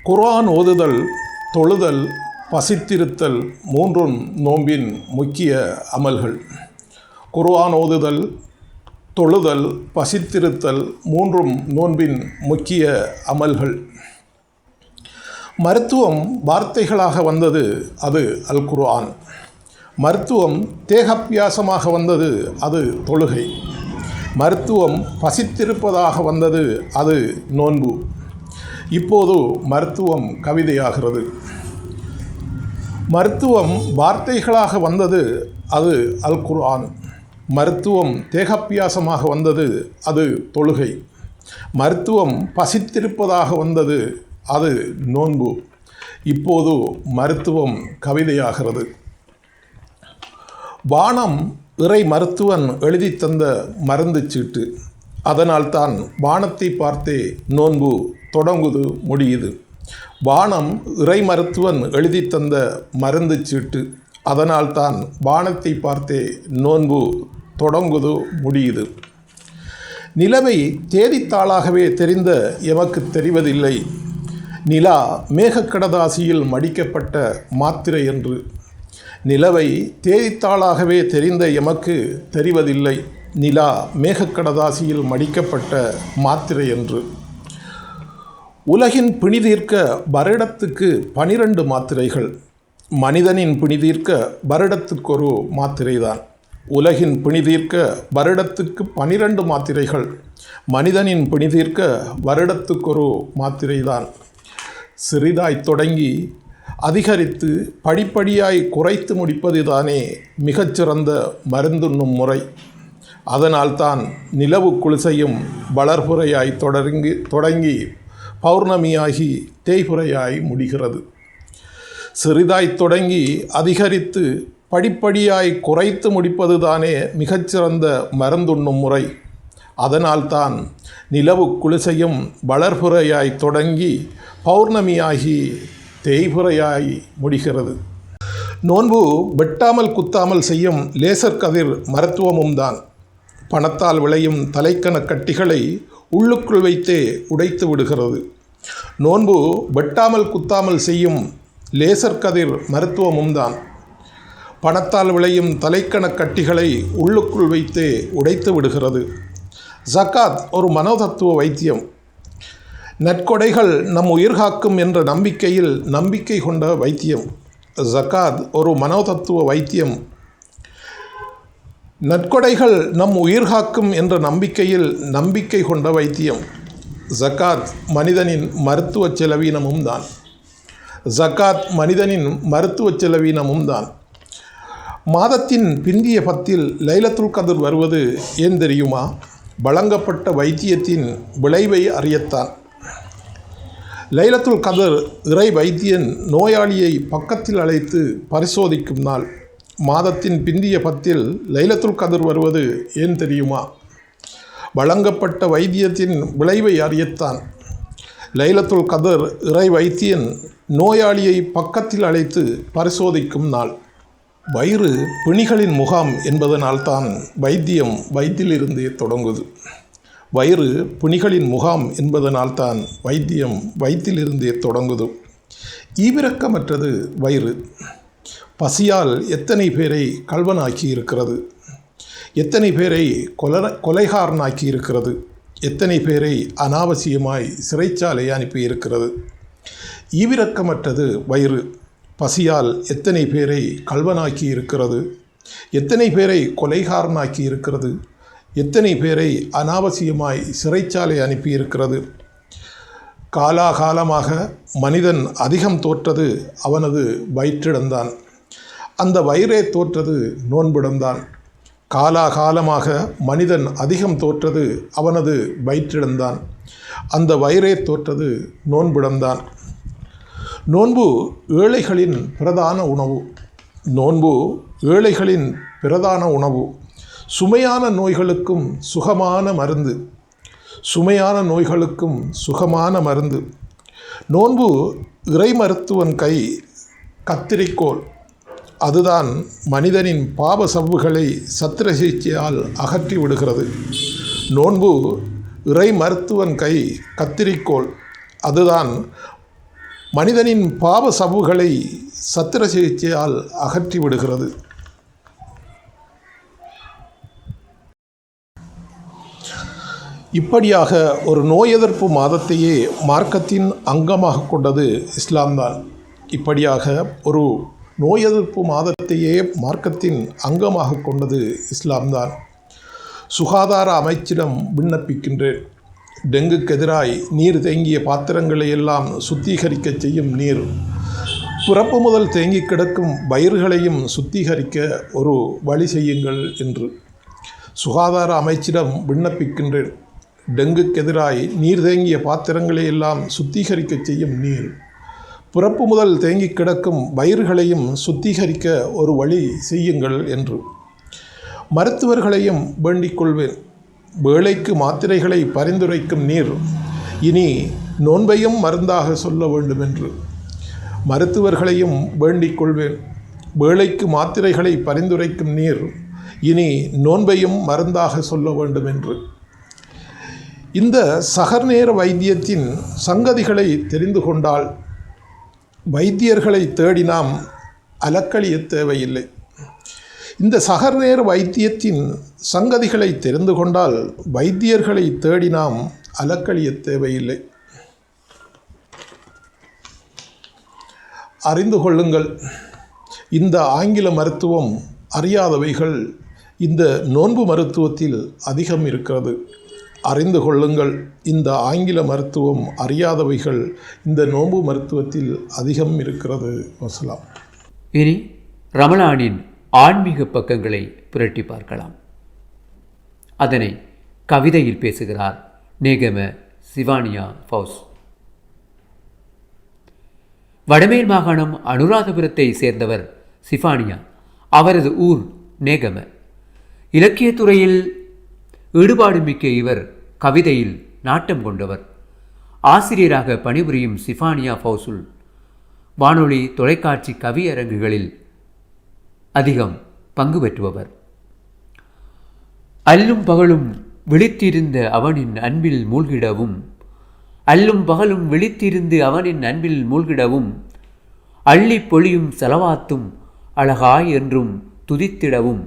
குர்ஆன் ஓதுதல், தொழுதல், பசித்திருத்தல் மூன்றும் நோன்பின் முக்கிய அமல்கள். குர்ஆன் ஓதுதல், தொழுதல், பசித்திருத்தல் மூன்றும் நோன்பின் முக்கிய அமல்கள். மருத்துவம் வார்த்தைகளாக வந்தது, அது அல் குர்ஆன். மருத்துவம் தேகாபியாசமாக வந்தது, அது தொழுகை. மருத்துவம் பசித்திருப்பதாக வந்தது, அது நோன்பு. இப்போது மருத்துவம் கவிதையாகிறது. மருத்துவம் வார்த்தைகளாக வந்தது, அது அல் குர்ஆன். மருத்துவம் தேகாபியாசமாக வந்தது, அது தொழுகை. மருத்துவம் பசித்திருப்பதாக வந்தது, அது நோன்பு. இப்போது மருத்துவம் கவிதையாகிறது. வானம் இறை மருத்துவன் எழுதி தந்த மருந்து சீட்டு. அதனால்தான் வானத்தை பார்த்தே நோன்பு தொடங்குது, முடியுது. வானம் இறை மருத்துவன் எழுதி தந்த மருந்து சீட்டு. அதனால்தான் வானத்தை பார்த்தே நோன்பு தொடங்குது, முடியுது. நிலவை தேதித்தாளாகவே தெரிந்த எமக்கு தெரிவதில்லை, நிலா மேகக்கடதாசியில் மடிக்கப்பட்ட மாத்திரை என்று. நிலவை தேதித்தாளாகவே தெரிந்த எமக்கு தெரிவதில்லை, நிலா மேகக்கடதாசியில் மடிக்கப்பட்ட மாத்திரை என்று. உலகின் பிணிதீர்க்க வருடத்துக்கு 12 மாத்திரைகள். மனிதனின் பிணிதீர்க்க வருடத்துக்கொரு மாத்திரைதான். உலகின் பிணிதீர்க்க வருடத்துக்கு 12 மாத்திரைகள். மனிதனின் பிணிதீர்க்க வருடத்துக்கொரு மாத்திரைதான். சிறிதாய் தொடங்கி அதிகரித்து படிப்படியாய் குறைத்து முடிப்பதுதானே மிகச்சிறந்த மருந்துண்ணும் முறை. அதனால்தான் நிலவு குளிசையும் வளர்புறையாய் தொடங்கி பௌர்ணமியாகி தேய்புறையாய் முடிகிறது. சிறிதாய் தொடங்கி அதிகரித்து படிப்படியாய் குறைத்து முடிப்பதுதானே மிகச்சிறந்த மருந்துண்ணும் முறை. அதனால்தான் நிலவு குளிசையும் வளர்புறையாய் தொடங்கி பௌர்ணமியாகி தேய்புறையாய் முடிகிறது. நோன்பு வெட்டாமல் குத்தாமல் செய்யும் லேசர் கதிர் மருத்துவமும் தான். பணத்தால் விளையும் தலைக்கண கட்டிகளை உள்ளுக்குள் வைத்தே உடைத்து விடுகிறது. நோன்பு வெட்டாமல் குத்தாமல் செய்யும் லேசர் கதிர் மருத்துவமும் தான். பணத்தால் விளையும் தலைக்கண கட்டிகளை உள்ளுக்குள் வைத்தே உடைத்து விடுகிறது. ஜக்காத் ஒரு மனோதத்துவ வைத்தியம். நற்கொடைகள் நம் உயிர்காக்கும் என்ற நம்பிக்கையில் நம்பிக்கை கொண்ட வைத்தியம். ஜக்காத் ஒரு மனோதத்துவ வைத்தியம். நற்கொடைகள் நம் உயிர்காக்கும் என்ற நம்பிக்கையில் நம்பிக்கை கொண்ட வைத்தியம். ஜக்காத் மனிதனின் மருத்துவ செலவீனமும் தான். ஜக்காத் மனிதனின் மருத்துவ செலவீனமும் தான். மாதத்தின் பிந்திய 10 லைலத்துல் கத்ர் வருவது ஏன் தெரியுமா? வழங்கப்பட்ட வைத்தியத்தின் விளைவை அறியத்தான். லைலத்துல் கத்ர் இறை வைத்தியன் நோயாளியை பக்கத்தில் அழைத்து பரிசோதிக்கும் நாள். மாதத்தின் பிந்திய 10 லைலத்துல் கத்ர் வருவது ஏன் தெரியுமா? வழங்கப்பட்ட வைத்தியத்தின் விளைவை அறியத்தான். லைலத்துல் கத்ர் இறை வைத்தியன் நோயாளியை பக்கத்தில் அழைத்து பரிசோதிக்கும் நாள். வயிறு பிணிகளின் முகாம் என்பதனால்தான் வைத்தியம் வயிற்றிலிருந்தே தொடங்குது. வயிறு பிணிகளின் முகாம் என்பதனால்தான் வைத்தியம் வயிற்றிலிருந்தே தொடங்குது. ஈவிரக்கமற்றது வயிறு. பசியால் எத்தனை பேரை கள்வனாக்கி இருக்கிறது, எத்தனை பேரை கொலைகாரனாக்கி இருக்கிறது, எத்தனை பேரை அனாவசியமாய் சிறைச்சாலை அனுப்பியிருக்கிறது. ஈவிரக்கமற்றது வயிறு. பசியால் எத்தனை பேரை கள்வனாக்கி இருக்கிறது, எத்தனை பேரை கொலைகாரனாக்கி இருக்கிறது, எத்தனை பேரை அனாவசியமாய் சிறைச்சாலை அனுப்பியிருக்கிறது. காலாகாலமாக மனிதன் அதிகம் தோற்றது அவனது வயிற்றிடம்தான். அந்த வயிறே தோற்றது நோன்பிடம்தான். காலாகாலமாக மனிதன் அதிகம் தோற்றது அவனது வயிற்றிடம்தான். அந்த வயிறே தோற்றது நோன்பிடம்தான். நோன்பு ஏழைகளின் பிரதான உணவு. நோன்பு ஏழைகளின் பிரதான உணவு. சுமையான நோய்களுக்கும் சுகமான மருந்து. சுமையான நோய்களுக்கும் சுகமான மருந்து. நோன்பு இறை மருத்துவன் கை கத்திரிக்கோள். அதுதான் மனிதனின் பாவ சவ்வுகளை சத்திர சிகிச்சையால் அகற்றி விடுகிறது. நோன்பு இறை மருத்துவன் கை கத்திரிக்கோள். அதுதான் மனிதனின் பாவ சவ்வுகளை சத்திர சிகிச்சையால் அகற்றி விடுகிறது. இப்படியாக ஒரு நோய் எதிர்ப்பு மாதத்தையே மார்க்கத்தின் அங்கமாக கொண்டது இஸ்லாம்தான். இப்படியாக ஒரு நோய் எதிர்ப்பு மாதத்தையே மார்க்கத்தின் அங்கமாக கொண்டது இஸ்லாம்தான். சுகாதார அமைச்சிடம் விண்ணப்பிக்கின்றேன். டெங்குக்கு எதிராய் நீர் தேங்கிய பாத்திரங்களை எல்லாம் சுத்திகரிக்க செய்யும் நீர், பிறப்பு முதல் தேங்கி கிடக்கும் வயிறுகளையும் சுத்திகரிக்க ஒரு வழி செய்யுங்கள் என்று சுகாதார அமைச்சிடம் விண்ணப்பிக்கின்றேன். டெங்குக்கு எதிராய் நீர் தேங்கிய பாத்திரங்களை எல்லாம் சுத்திகரிக்க செய்யும் நீர், பிறப்பு முதல் தேங்கி கிடக்கும் வயிறுகளையும் சுத்திகரிக்க ஒரு வழி செய்யுங்கள் என்று மருத்துவர்களையும் வேண்டிக் கொள்வேன். வேளைக்கு மாத்திரைகளை பரிந்துரைக்கும் நீர் இனி நோன்பையும் மருந்தாக சொல்ல வேண்டும் என்று மருத்துவர்களையும் வேண்டிக் கொள்வேன். வேளைக்கு மாத்திரைகளை பரிந்துரைக்கும் நீர் இனி நோன்பையும் மருந்தாக சொல்ல வேண்டும் என்று. இந்த சகர்நேர வைத்தியத்தின் சங்கதிகளை தெரிந்து கொண்டால் வைத்தியர்களை தேடி நாம் அலக்கழிய தேவையில்லை. இந்த சகர்நேர வைத்தியத்தின் சங்கதிகளை தெரிந்து கொண்டால் வைத்தியர்களை தேடி நாம் அலக்கழிய தேவையில்லை. அறிந்து கொள்ளுங்கள், இந்த ஆங்கில மருத்துவம் அறியாதவைகள் இந்த நோன்பு மருத்துவத்தில் அதிகம் இருக்கிறது. அறிந்து கொள்ளுங்கள், இந்த ஆங்கில மருத்துவம் அறியாதவைகள் இந்த நோன்பு மருத்துவத்தில் அதிகம் இருக்கிறது. வசலாம். இனி ரமலானின் ஆன்மீக பக்கங்களை புரட்டி பார்க்கலாம். அதனை கவிதையில் பேசுகிறார் நேகம சிவானியா ஃபவுஸ். வடமேல் மாகாணம் அனுராதபுரத்தை சேர்ந்தவர் சிஃபானியா. அவரது ஊர் நேகம. இலக்கியத்துறையில் ஈடுபாடு மிக்க இவர் கவிதையில் நாட்டம் கொண்டவர். ஆசிரியராக பணிபுரியும் சிஃபானியா ஃபவுசுல் வானொலி தொலைக்காட்சி கவியரங்குகளில் அதிகம் பங்கு பெற்றுபவர். அல்லும் பகலும் விழித்திருந்த அவனின் அன்பில் மூழ்கிடவும், அல்லும் பகலும் விழித்திருந்து அவனின் அன்பில் மூழ்கிடவும், அள்ளி பொழியும் செலவாத்தும் அழகாய் என்றும் துதித்திடவும்,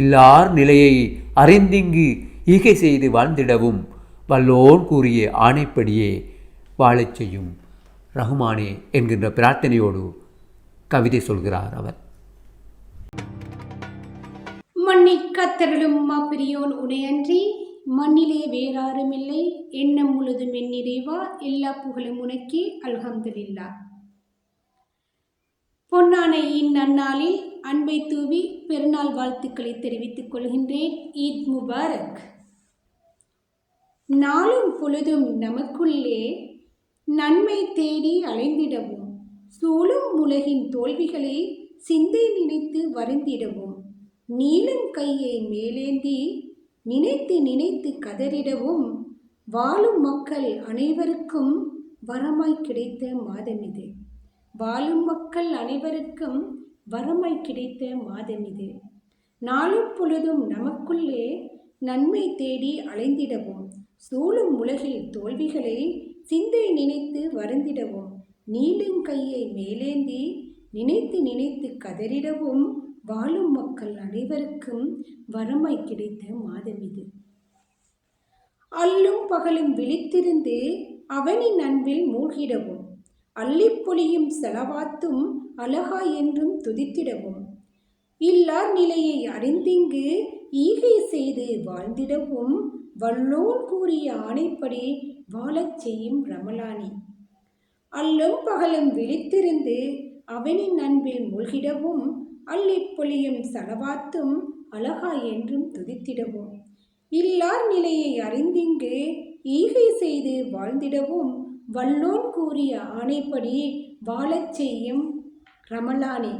இல்லார் நிலையை அறிந்திங்கு ஈகை செய்து வாழ்ந்திடவும் வல்லோன் கூறிய ஆணைப்படியே வாழச் செய்யும் ரஹ்மானே என்கின்ற பிரார்த்தனையோடு கவிதை சொல்கிறார் அவர். மண்ணை கத்தருளும் மாப்பெரியோன் உனையன்றி மண்ணிலே வேறாருமில்லை, எண்ணம் முழுதும் என் நிறைவா, எல்லா புகழும் உனக்கே, அல்ஹம்துலில்லாஹ். பொன்னான இந்நன்னாளில் அன்பை தூவி பெருநாள் வாழ்த்துக்களை தெரிவித்துக் கொள்கின்றேன். ஈத் முபாரக். நாளும் பொழுதும் நமக்குள்ளே நன்மை தேடி அலைந்திடவும், சூழும் உலகின் தோல்விகளை சிந்தை நினைத்து வருந்திடவும், நீளும் கையை மேலேந்தி நினைத்து நினைத்து கதறிடவும், வாழும் மக்கள் அனைவருக்கும் வரமாய் கிடைத்த மாதம் இது. வாழும் மக்கள் அனைவருக்கும் வரமாய் கிடைத்த மாதம் இது. நாளும் பொழுதும் நமக்குள்ளே நன்மை தேடி அலைந்திடவும், சூழும் உலகில் தோல்விகளை சிந்தை நினைத்து வருந்திடவும், நீளும் கையை மேலேந்தி நினைத்து நினைத்து கதறிடவும், வாழும் மக்கள் அனைவருக்கும் வரமாய் கிடைத்த மாதம் இது. அல்லும் பகலும் விழித்திருந்து அவனின் அன்பில் மூழ்கிடவும், அள்ளிப்பொழியும் செலவாத்தும் அழகாய் என்றும் துதித்திடவும், இல்லார் நிலையை அறிந்திங்கு ஈகை செய்து வாழ்ந்திடவும் வல்லோன் கூறிய ஆணைப்படி வாழச் செய்யும் ரமலானி. அல்லும் பகலும் விழித்திருந்து அவனின் அன்பில் மூழ்கிடவும், அள்ளிப்பொழியும் செலவாத்தும் அழகாய் என்றும் துதித்திடவும், இல்லார் நிலையை அறிந்திங்கு ஈகை செய்து வாழ்ந்திடவும் வல்லோன் கூறிய ஆணைப்படி வாழச் செய்யும் ரமலானி.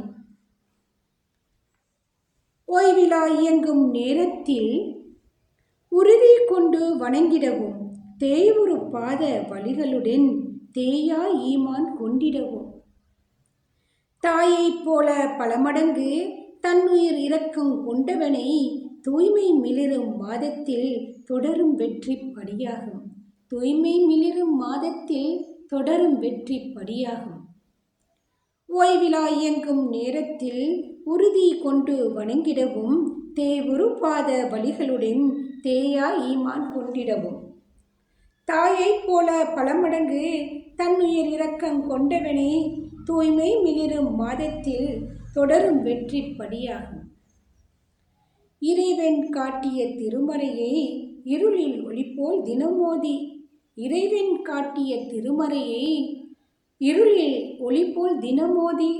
ஓய்விலா இயங்கும் நேரத்தில் உறுதி கொண்டு வணங்கிடவும், தேய்வுறு பாத வழிகளுடன் தேயா ஈமான் கொண்டிடவும், தாயைப் போல பல மடங்கு தன்னுயிர் இரக்கம் கொண்டவனை தூய்மை மிளிரும் மாதத்தில் தொடரும் வெற்றி படியாகும். தூய்மை மிளிரும் மாதத்தில் தொடரும் வெற்றி படியாகும். ஓய்விலா இயங்கும் நேரத்தில் உறுதி கொண்டு வணங்கிடவும், தேவுரு பாத வழிகளுடன் தேயா ஈமான் கொண்டிடவும், தாயைப் போல பல மடங்கு தன்னுயிர் இரக்கம் கொண்டவனை தூய்மை மிளிரும் மாதத்தில் தொடரும் வெற்றி படியாகும். இறைவன் காட்டிய திருமறையை இருளில் ஒளிபோல் தினமோதி, இறைவன் காட்டிய திருமறையை இருளில் ஒளிபோல் தினமோதி,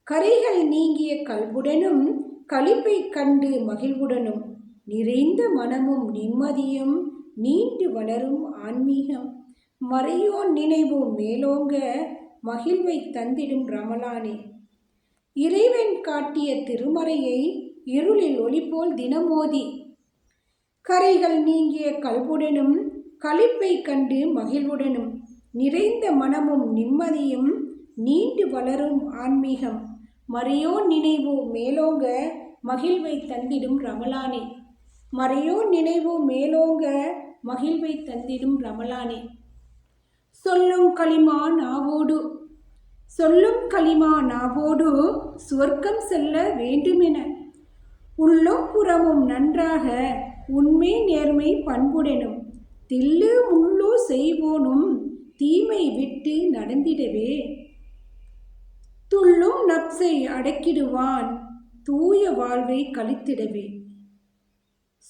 கரைகள் நீங்கிய கல்புடனும் களிப்பை கண்டு மகிழ்வுடனும், நிறைந்த மனமும் நிம்மதியும் நீண்டு வளரும் ஆன்மீகம், மறையோன் நினைவு மேலோங்க மகிழ்வை தந்திடும் ரமலானே. இறைவன் காட்டிய திருமறையை இருளில் ஒளிபோல் தினமோதி, கரைகள் நீங்கிய கல்புடனும் களிப்பை கண்டு மகிழ்வுடனும், நிறைந்த மனமும் நிம்மதியும் நீண்டு வளரும் ஆன்மீகம், மறையோன் நினைவு மேலோங்க மகிழ்வை தந்திடும் ரமலானே. மறையோன் நினைவு மேலோங்க மகிழ்வை தந்திடும் ரமலானே. சொல்லும் களிமா நாவோடு, சொல்லும் களிமா நாவோடு சுவர்க்கம் செல்ல வேண்டுமென, உள்ளும் புறமும் நன்றாக உண்மை நேர்மை பண்புடனும், தில்லு முள்ளு செய்வோனும் தீமை விட்டு நடந்திடவே, துள்ளும் நப்சை அடக்கிடுவான் தூய வாழ்வை கழித்திடவே.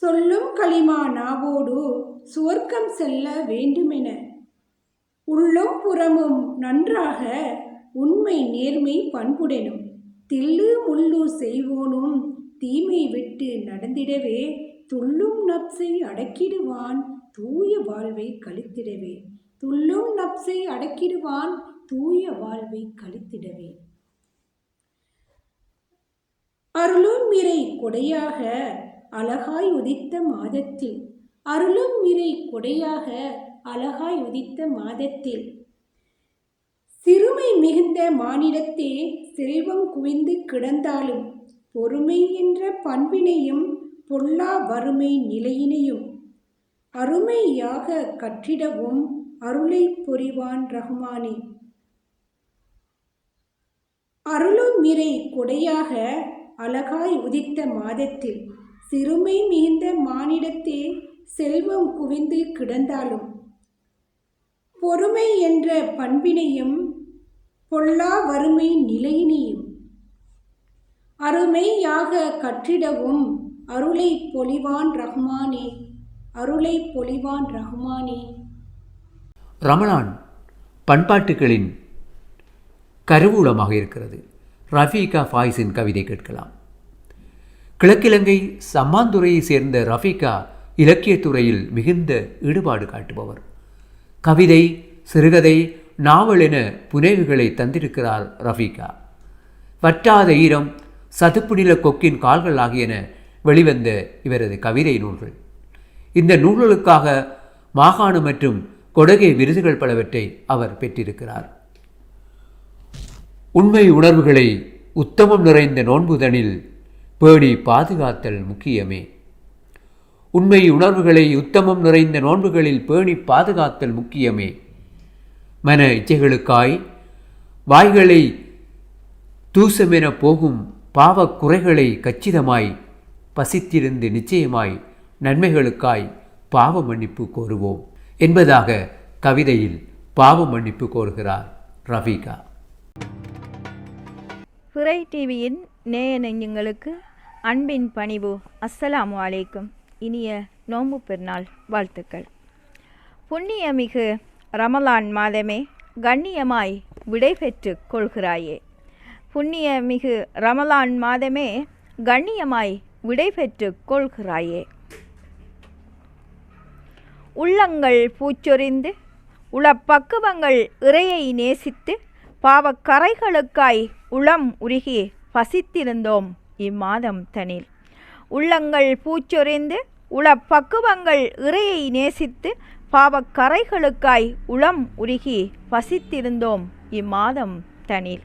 சொல்லும் களிமா நாவோடு சுவர்க்கம் செல்ல வேண்டுமென, உள்ளும் புறமும் நன்றாக உண்மை நேர்மை பண்புடனும், தில்லு முள்ளு செய்வோனும் தீமை விட்டு நடந்திடவே, துள்ளும் நப்சை அடக்கிடுவான் தூய வாழ்வை கழித்திடவே. துள்ளும் நப்சை அடக்கிடுவான் தூய வாழ்வை கழித்திடவே. அருளும் இறை கொடையாக அழகாய் உதித்த மாதத்தில், அருளும் இறை கொடையாக அழகாய் உதித்த மாதத்தில், சிறுமை மிகுந்த மானிடத்தே செல்வம் குவிந்து கிடந்தாலும் பொறுமை என்ற பண்பினையும் பொல்லா வறுமை நிலையினையும் அருமையாக கற்றிடவும் அருளை பொறிவான் ரஹ்மானே. அருளும் இறை கொடையாக அழகாய் உதித்த மாதத்தில், சிறுமை மிகுந்த மானிடத்தே செல்வம் குவிந்து கிடந்தாலும் பொறுமை என்ற பண்பினையும் பொல்லா வறுமை நிலையினையும் அருமையாக கற்றிடவும் அருளை பொழிவான் ரஹ்மானே. அருளை பொழிவான் ரஹ்மானே. ரமலான் பண்பாட்டுகளின் கருவூலமாக இருக்கிறது. ரஃபீகா ஃபாயிஸின் கவிதை கேட்கலாம். கிழக்கிலங்கை சம்மாந்துறையை சேர்ந்த ரஃபீகா இலக்கியத்துறையில் மிகுந்த ஈடுபாடு காட்டுபவர். கவிதை, சிறுகதை, நாவல் என புனைவுகளை தந்திருக்கிறார் ரஃபீகா. வற்றாத ஈரம், சதுப்பு நில கொக்கின் கால்கள் ஆகியன வெளிவந்த இவரது கவிதை நூல்கள். இந்த நூல்களுக்காக மாகாண மற்றும் கொடகை விருதுகள் பலவற்றை அவர் பெற்றிருக்கிறார். உண்மை உணர்வுகளை உத்தமம் நிறைந்த நோன்புதனில் பேணி பாதுகாத்தல் முக்கியமே. உண்மை உணர்வுகளை உத்தமம் நிறைந்த நோன்புகளில் பேணி பாதுகாத்தல் முக்கியமே. மன இச்சைகளுக்காய் வாய்களை தூசமென போகும் பாவக் குறைகளை கச்சிதமாய் பசித்திருந்து நிச்சயமாய் நன்மைகளுக்காய் பாவ மன்னிப்பு கோருவோம் என்பதாக கவிதையில் பாவ மன்னிப்பு கோருகிறார் ரஃபீகா. பிறை டிவியின் நேய நெஞ்சங்களுக்கு அன்பின் பணிவு. அஸ்ஸலாமு அலைக்கும். இனிய நோன்பு பெருநாள் வாழ்த்துக்கள். புண்ணியமிகு ரமலான் மாதமே கண்ணியமாய் விடைபெற்று கொள்கிறாயே. புண்ணியமிகு ரமலான் மாதமே கண்ணியமாய் விடைபெற்று கொள்கிறாயே. உள்ளங்கள் பூச்சொரிந்து உளப்பக்குவங்கள் இறையை நேசித்து பாவக்கரைகளுக்காய் உளம் உருகி பசித்திருந்தோம் இம்மாதம் தனில். உள்ளங்கள் பூச்சொரிந்து உளப்பக்குவங்கள் இறையை நேசித்து பாவக்கரைகளுக்காய் உளம் உருகி பசித்திருந்தோம் இம்மாதம் தனில்.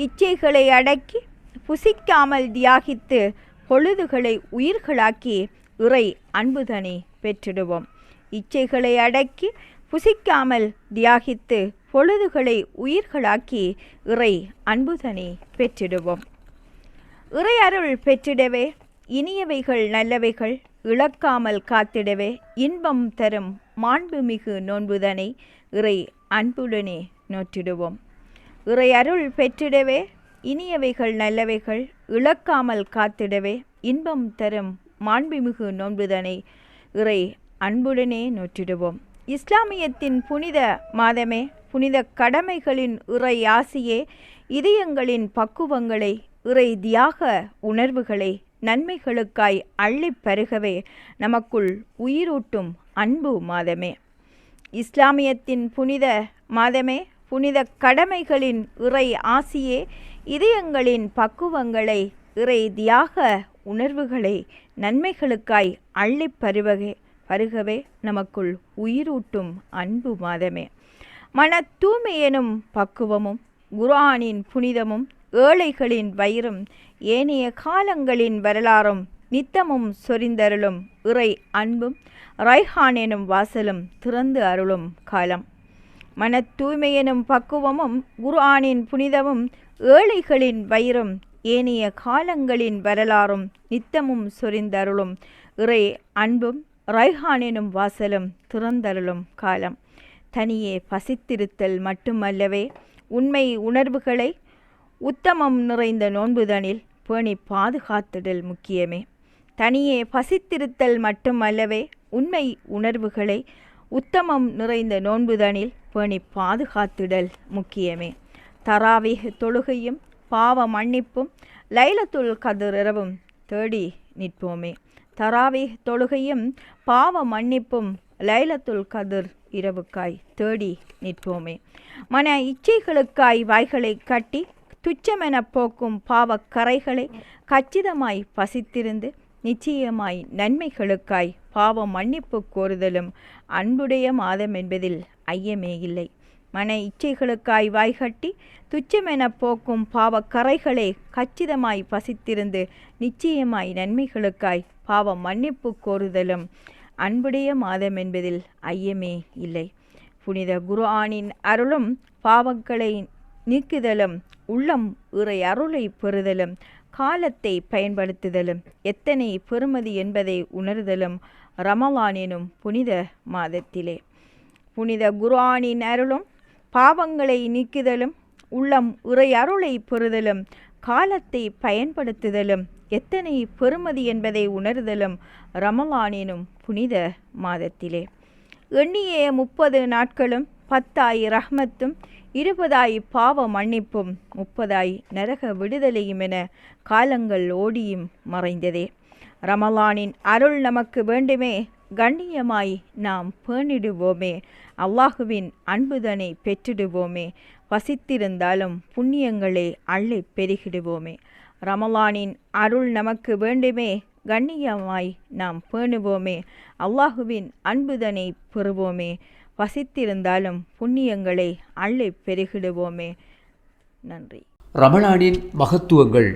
இச்சைகளை அடக்கி புசிக்காமல் தியாகித்து பொழுதுகளை உயிர்களாக்கி இறை அன்புதனை பெற்றிடுவோம். இச்சைகளை அடக்கி புசிக்காமல் தியாகித்து பொழுதுகளை உயிர்களாக்கி இறை அன்புதனை பெற்றிடுவோம். இறை அருள் பெற்றிடவே இனியவைகள் நல்லவைகள் இழக்காமல் காத்திடவே இன்பம் தரும் மாண்புமிகு நோன்புதனை இறை அன்புடனே நோற்றிடுவோம். இறை அருள் பெற்றிடவே இனியவைகள் நல்லவைகள் இழக்காமல் காத்திடவே இன்பம் தரும் மாண்புமிகு நோன்புதனை இறை அன்புடனே நோற்றிடுவோம். இஸ்லாமியத்தின் புனித மாதமே புனித கடமைகளின் இறை ஆசியே இதயங்களின் பக்குவங்களை இறை தியாக உணர்வுகளை நன்மைகளுக்காய் அள்ளிப் பருகவே நமக்குள் உயிரூட்டும் அன்பு மாதமே. இஸ்லாமியத்தின் புனித மாதமே புனித கடமைகளின் இறை ஆசியே இதயங்களின் பக்குவங்களை இறை தியாக உணர்வுகளை நன்மைகளுக்காய் அள்ளிப் பருகவே நமக்குள் உயிரூட்டும் அன்பு மாதமே. மன தூய்மை எனும் பக்குவமும் குர்ஆனின் புனிதமும் ஏழைகளின் வயிறும் ஏனைய காலங்களின் வரலாறும் நித்தமும் சொரிந்தருளும் இறை அன்பும் ரைஹான் எனும் வாசலும் திறந்து அருளும் காலம். மன தூய்மை எனும் பக்குவமும் குர்ஆனின் புனிதமும் ஏழைகளின் வயிறும் ஏனைய காலங்களின் வரலாறும் நித்தமும் சொரிந்தருளும் இறை அன்பும் ரைஹான் எனும் வாசலும் திறந்தருளும் காலம். தனியே பசித்திருத்தல் மட்டுமல்லவே உண்மை உணர்வுகளை உத்தமம் நிறைந்த நோன்புதனில் பேணி பாதுகாத்திடல் முக்கியமே. தனியே பசித்திருத்தல் மட்டுமல்லவே உண்மை உணர்வுகளை உத்தமம் நிறைந்த நோன்புதனில் பேணி பாதுகாத்திடல் முக்கியமே. தராவீஹ் தொழுகையும் பாவ மன்னிப்பும் லைலத்துல் கத்ர் இரவும் தேடி நிற்போமே. தராவீஹ் தொழுகையும் பாவ மன்னிப்பும் லைலத்துல் கதிர் இரவுக்காய் தேடி நிற்போமே. மன இச்சைகளுக்காய் வாய்களை கட்டி துச்சமென போக்கும் பாவக் கரைகளை கச்சிதமாய் பசித்திருந்து நிச்சயமாய் நன்மைகளுக்காய் பாவ மன்னிப்பு கோருதலும் அன்புடைய மாதம் என்பதில் ஐயமே இல்லை. மன இச்சைகளுக்காய் வாய்கட்டி துச்சமென போக்கும் பாவக் கரைகளை கச்சிதமாய் பசித்திருந்து நிச்சயமாய் நன்மைகளுக்காய் பாவ மன்னிப்பு கோருதலும் அன்புடைய மாதம் என்பதில் ஐயமே இல்லை. புனித குர்ஆனின் அருளும் பாவங்களை நீக்குதலும் உள்ளம் இறை அருளை பெறுதலும் காலத்தை பயன்படுத்துதலும் எத்தனை பெறுமதி என்பதை உணர்தலும் ரமலான் எனும் புனித மாதத்திலே. புனித குர்ஆனின் அருளும் பாவங்களை நீக்குதலும் உள்ளம் இறை அருளை பெறுதலும் காலத்தை பயன்படுத்துதலும் எத்தனை பெறுமதி என்பதை உணர்தலும் ரமலான் எனும் புனித மாதத்திலே. எண்ணிய 30 நாட்களும் 10 ரஹ்மத்தும் 20 பாவ மன்னிப்பும் 30 நரக விடுதலையும் என காலங்கள் ஓடியும் மறைந்ததே. ரமலானின் அருள் நமக்கு வேண்டுமே, கண்ணியமாய் நாம் பேணிடுவோமே, அல்லாஹுவின் அன்புதனை பெற்றிடுவோமே, பசித்திருந்தாலும் புண்ணியங்களை அள்ளி பெருகிடுவோமே. ரமலானின் அருள் நமக்கு வேண்டுமே, கண்ணியமாய் நாம் பேணுவோமே, அல்லாஹுவின் அன்புதனை பெறுவோமே, பசித்திருந்தாலும் புண்ணியங்களை அள்ளி பெருகிடுவோமே. நன்றி. ரமலானின் மகத்துவங்கள்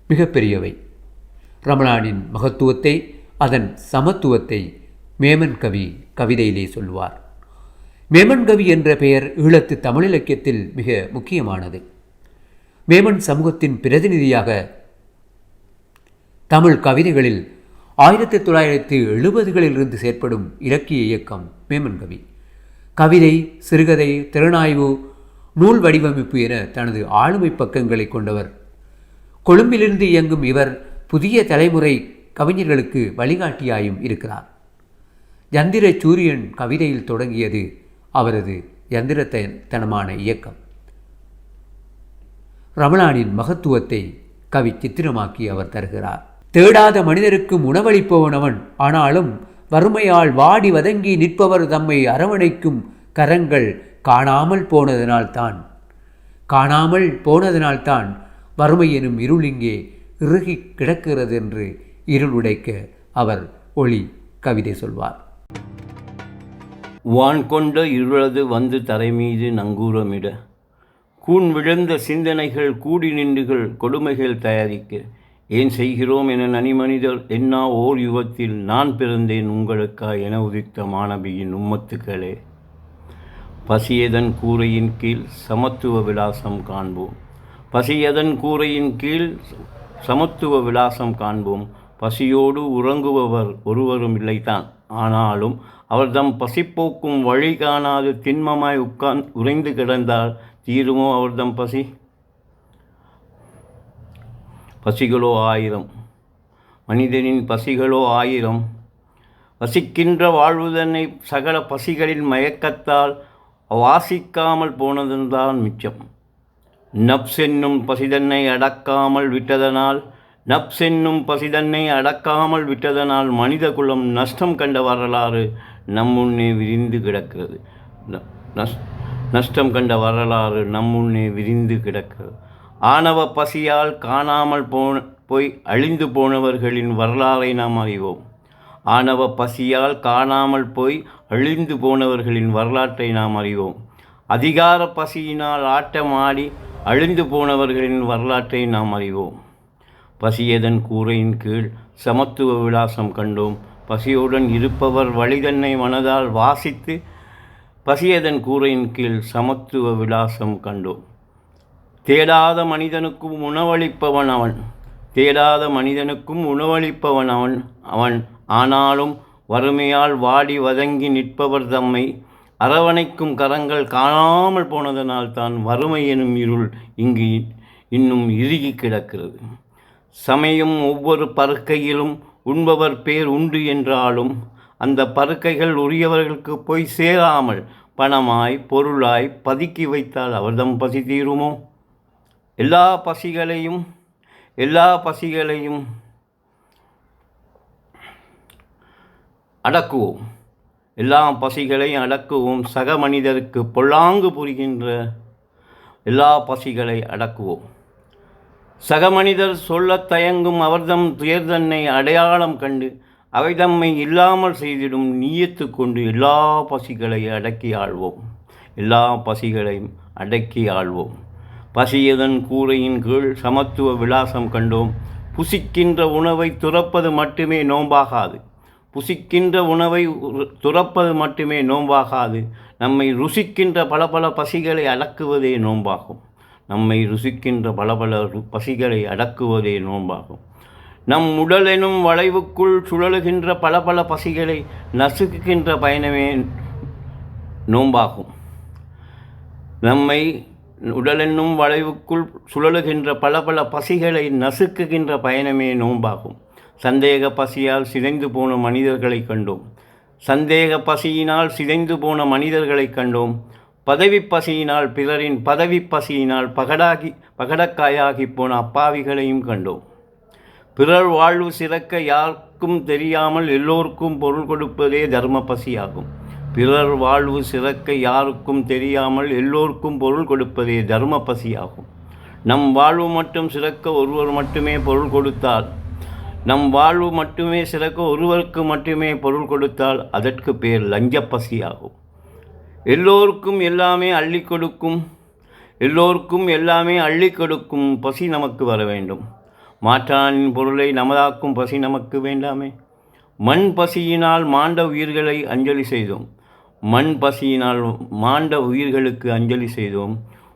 மிகப்பெரியவை. ரமலானின் மகத்துவத்தை, அதன் சமத்துவத்தை மேமன் கவி கவிதையிலே சொல்வார். மேமன் கவி என்ற பெயர் ஈழத்து தமிழிலக்கியத்தில் மிக முக்கியமானது. மேமன் சமூகத்தின் பிரதிநிதியாக தமிழ் கவிதைகளில் 1970களிலிருந்து செயற்படும் இலக்கிய இயக்கம் மேமன் கவி. கவிதை, சிறுகதை, திறனாய்வு, நூல் வடிவமைப்பு என தனது ஆளுமை பக்கங்களை கொண்டவர். கொழும்பிலிருந்து இயங்கும் இவர் புதிய தலைமுறை கவிஞர்களுக்கு வழிகாட்டியாயும் இருக்கிறார். யந்திர சூரியன் கவிதையில் தொடங்கியது அவரது யந்திரத்தனமான இயக்கம். ரமலானின் மகத்துவத்தை கவி சித்திரமாக்கி அவர் தருகிறார். தேடாத மனிதருக்கு உணவளிப்பவன் அவன், ஆனாலும் வறுமையால் வாடி வதங்கி நிற்பவர் தம்மை அரவணைக்கும் கரங்கள் காணாமல் போனதனால்தான் வறுமை எனும் இருள் இங்கே இறுகி கிடக்கிறது என்று இருளுடைக்க அவர் ஒளி கவிதை சொல்வார். வான் கொண்ட இருளது வந்து தரைமீது நங்கூரமிட, கூன் விழுந்த சிந்தனைகள் கூடி நின்றுகள் கொடுமைகள் தயாரிக்க, ஏன் செய்கிறோம் என நனிமனிதர் என்னா ஓர் யுகத்தில் நான் பிறந்தேன் உங்களுக்காய் என உதித்த மாணவியின் உம்மத்துக்களே. பசியதன் கூரையின் கீழ் சமத்துவ விலாசம் காண்போம். பசியதன் கூரையின் கீழ் சமத்துவ விலாசம் காண்போம். பசியோடு உறங்குபவர் ஒருவரும் இல்லைத்தான், ஆனாலும் அவர் தம் பசிப்போக்கும் வழி காணாது திண்மமாய் உறைந்து கிடந்தால் தீருமோ அவர் தம் பசி? பசிகளோ 1000, மனிதனின் பசிகளோ 1000. வசிக்கின்ற வாழ்வுதனை சகல பசிகளின் மயக்கத்தால் வாசிக்காமல் போனதுதான் மிச்சம். நப்சென்னும் பசிதன்னை அடக்காமல் விட்டதனால் மனித குலம் நஷ்டம் கண்ட வரலாறு நம்முன்னே விரிந்து கிடக்கிறது. ஆணவ பசியால் காணாமல் போய் அழிந்து போனவர்களின் வரலாற்றை நாம் அறிவோம். அதிகார பசியினால் ஆட்டமாடி அழிந்து போனவர்களின் வரலாற்றை நாம் அறிவோம். பசியதன் கூரையின் கீழ் சமத்துவ விலாசம் கண்டோம். பசியுடன் இருப்பவர் வழிதன்னை மனதால் வாசித்து பசியதன் கூரையின் கீழ் சமத்துவ விலாசம் கண்டோம். தேடாத மனிதனுக்கும் உணவளிப்பவன் அவன். ஆனாலும் வறுமையால் வாடி வதங்கி நிற்பவர் தம்மை அரவணைக்கும் கரங்கள் காணாமல் போனதனால் தான் வறுமை எனும் இருள் இங்கு இன்னும் இறுகி கிடக்கிறது. சமயம் ஒவ்வொரு பருக்கையிலும் உண்பவர் பேர் உண்டு என்றாலும் அந்த பருக்கைகள் உரியவர்களுக்கு போய் சேராமல் பணமாய் பொருளாய் பதுக்கி வைத்தால் அவர்தம் பசி தீருமோ? எல்லா பசிகளையும் அடக்குவோம். எல்லா பசிகளையும் அடக்குவோம். சக மனிதருக்கு பொல்லாங்கு புரிகின்ற எல்லா பசிகளை அடக்குவோம். சக மனிதர் சொல்லத் தயங்கும் அவர்தம் துயர்தன்னை அடையாளம் கண்டு அவை தம்மை இல்லாமல் செய்திடும் நீயத்து கொண்டு எல்லா பசிகளை அடக்கி ஆள்வோம். எல்லா பசிகளையும் அடக்கி ஆள்வோம். பசியதன் கூரையின் கீழ் சமத்துவ விலாசம் கண்டோம். புசிக்கின்ற உணவை துறப்பது மட்டுமே நோம்பாகாது. புசிக்கின்ற உணவை துறப்பது மட்டுமே நோம்பாகாது. நம்மை ருசிக்கின்ற பல பல பசிகளை அடக்குவதே நோம்பாகும். நம்மை ருசிக்கின்ற பல பல பசிகளை அடக்குவதே நோம்பாகும். நம் உடல் எனும் வளைவுக்குள் சுழலுகின்ற பல பல பசிகளை நசுக்குகின்ற பயணமே நோம்பாகும். நம்மை உடலென்னும் வளைவுக்குள் சுழலுகின்ற பல பல பசிகளை நசுக்குகின்ற பயணமே நோம்பாகும். சந்தேக பசியால் சிதைந்து போன மனிதர்களை கண்டோம். சந்தேக பசியினால் சிதைந்து போன மனிதர்களை கண்டோம். பதவி பசியினால் பிறரின் பதவி பசியினால் பகடக்காயாகி போன அப்பாவிகளையும் கண்டோம். பிறர் வாழ்வு சிறக்க யாருக்கும் தெரியாமல் எல்லோருக்கும் பொருள் கொடுப்பதே தர்ம பசியாகும். பிறர் வாழ்வு சிறக்க யாருக்கும் தெரியாமல் எல்லோருக்கும் பொருள் கொடுப்பதே தர்ம பசியாகும். நம் வாழ்வு மட்டும் சிறக்க ஒருவர் மட்டுமே பொருள் கொடுத்தால் நம் வாழ்வு மட்டுமே சிறக்க ஒருவருக்கு மட்டுமே பொருள் கொடுத்தால் அதற்கு பேர் லஞ்ச பசியாகும். எல்லோருக்கும் எல்லாமே அள்ளி கொடுக்கும் பசி நமக்கு வர வேண்டும். மாற்றானின் பொருளை நமதாக்கும் பசி நமக்கு வேண்டாமே. மண் பசியினால் மாண்ட உயிர்களை அஞ்சலி செய்தோம். மண் பசியினால் மாண்ட உயிர்களுக்கு அஞ்சலி செய்தோம்.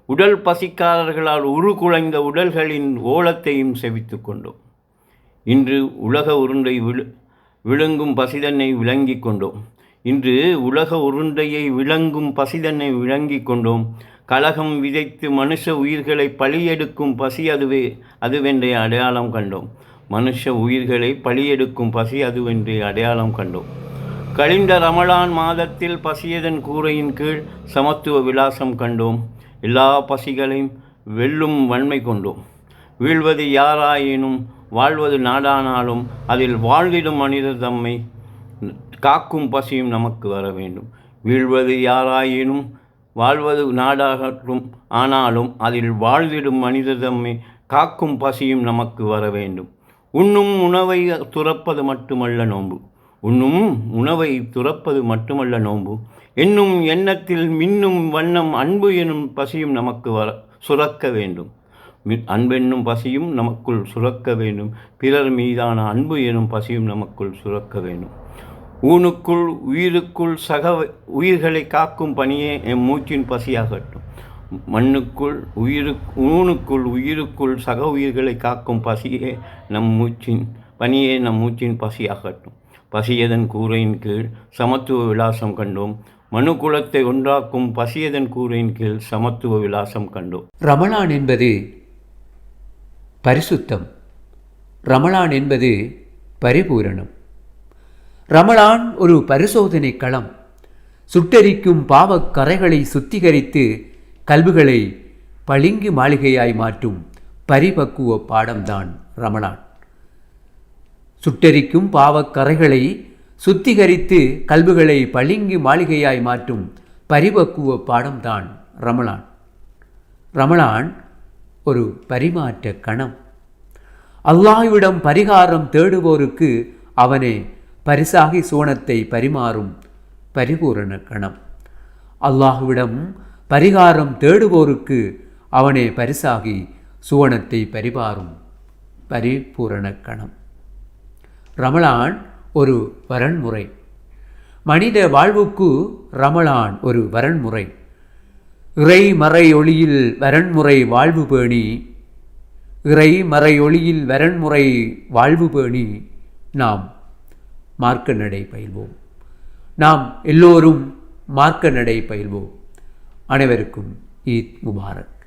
உடல் பசிக்காரர்களால் உருகுலைந்த உடல்களின் ஓலத்தையும் செவித்து கொண்டோம். இன்று உலக உருண்டை விழுங்கும் பசிதன்னை விளங்கி கொண்டோம். இன்று உலக உருண்டையை விளங்கும் பசிதன்னை விளங்கி கொண்டோம். கலகம் விதைத்து மனுஷ உயிர்களை பழியெடுக்கும் பசி அதுவென்றே அடையாளம் கண்டோம். மனுஷ உயிர்களை பழியெடுக்கும் பசி அதுவென்றே அடையாளம் கண்டோம். கழிந்த ரமலான் மாதத்தில் பசியதன் கூரையின் கீழ் சமத்துவ விலாசம் கண்டோம். எல்லா பசிகளையும் வெல்லும் வன்மை கொண்டோம். வீழ்வது யாராயினும் வாழ்வது நாடானாலும் அதில் வாழ்ந்திடும் மனிதர் தம்மை காக்கும் பசியும் நமக்கு வர வேண்டும். வீழ்வது யாராயினும் வாழ்வது நாடாகட்டும் ஆனாலும் அதில் வாழ்ந்திடும் மனிதர் தம்மை காக்கும் பசியும் நமக்கு வர வேண்டும். உண்ணும் உணவை துறப்பது மட்டுமல்ல நோன்பு. என்னும் எண்ணத்தில் மின்னும் வண்ணம் அன்பு எனும் பசியும் நமக்கு சுரக்க வேண்டும். அன்பென்னும் பசியும் நமக்குள் சுரக்க வேண்டும். பிறர் மீதான அன்பு எனும் பசியும் நமக்குள் சுரக்க வேண்டும். ஊனுக்குள் உயிருக்குள் சக உயிர்களை காக்கும் பணியே எம் மூச்சின் பசியாகட்டும். ஊனுக்குள் உயிருக்குள் சக உயிர்களை காக்கும் பணியே நம் மூச்சின் பசியாகட்டும். பசியதன் கூரையின் கீழ் சமத்துவ விலாசம் கண்டோம். மனு குலத்தை ஒன்றாக்கும் பசியதன் கூரையின் கீழ் சமத்துவ விலாசம் கண்டோம். ரமலான் என்பது பரிசுத்தம். ரமலான் என்பது பரிபூரணம். ரமலான் ஒரு பரிசோதனை களம். சுட்டெரிக்கும் பாவக் கரைகளை சுத்திகரித்து கல்விகளை பளிங்கு மாளிகையாய் மாற்றும் பரிபக்குவ பாடம்தான் ரமலான். சுட்டெரிக்கும் பாவக் கரைகளை சுத்திகரித்து கல்விகளை பளிங்கு மாளிகையாய் மாற்றும் பரிபக்குவ பாடம்தான் ரமலான். ரமலான் ஒரு பரிமாற்ற கணம். அல்லாஹ்விடம் பரிகாரம் தேடுவோருக்கு அவனே பரிசாகி சோனத்தை பரிமாறும் பரிபூரண கணம். அல்லாஹ்விடம் பரிகாரம் தேடுவோருக்கு அவனே பரிசாகி சுவனத்தை பரிமாறும் பரிபூரண கணம். ரமலான் ஒரு வரன்முறை. மனித வாழ்வுக்கு ரமலான் ஒரு வரன்முறை. இறைமறை ஒளியில் வரன்முறை வாழ்வு பேணி நாம் மார்க்க நடை பயில்வோம். நாம் எல்லோரும் மார்க்க நடை பயில்வோம். அனைவருக்கும் ஈத் முபாரக்.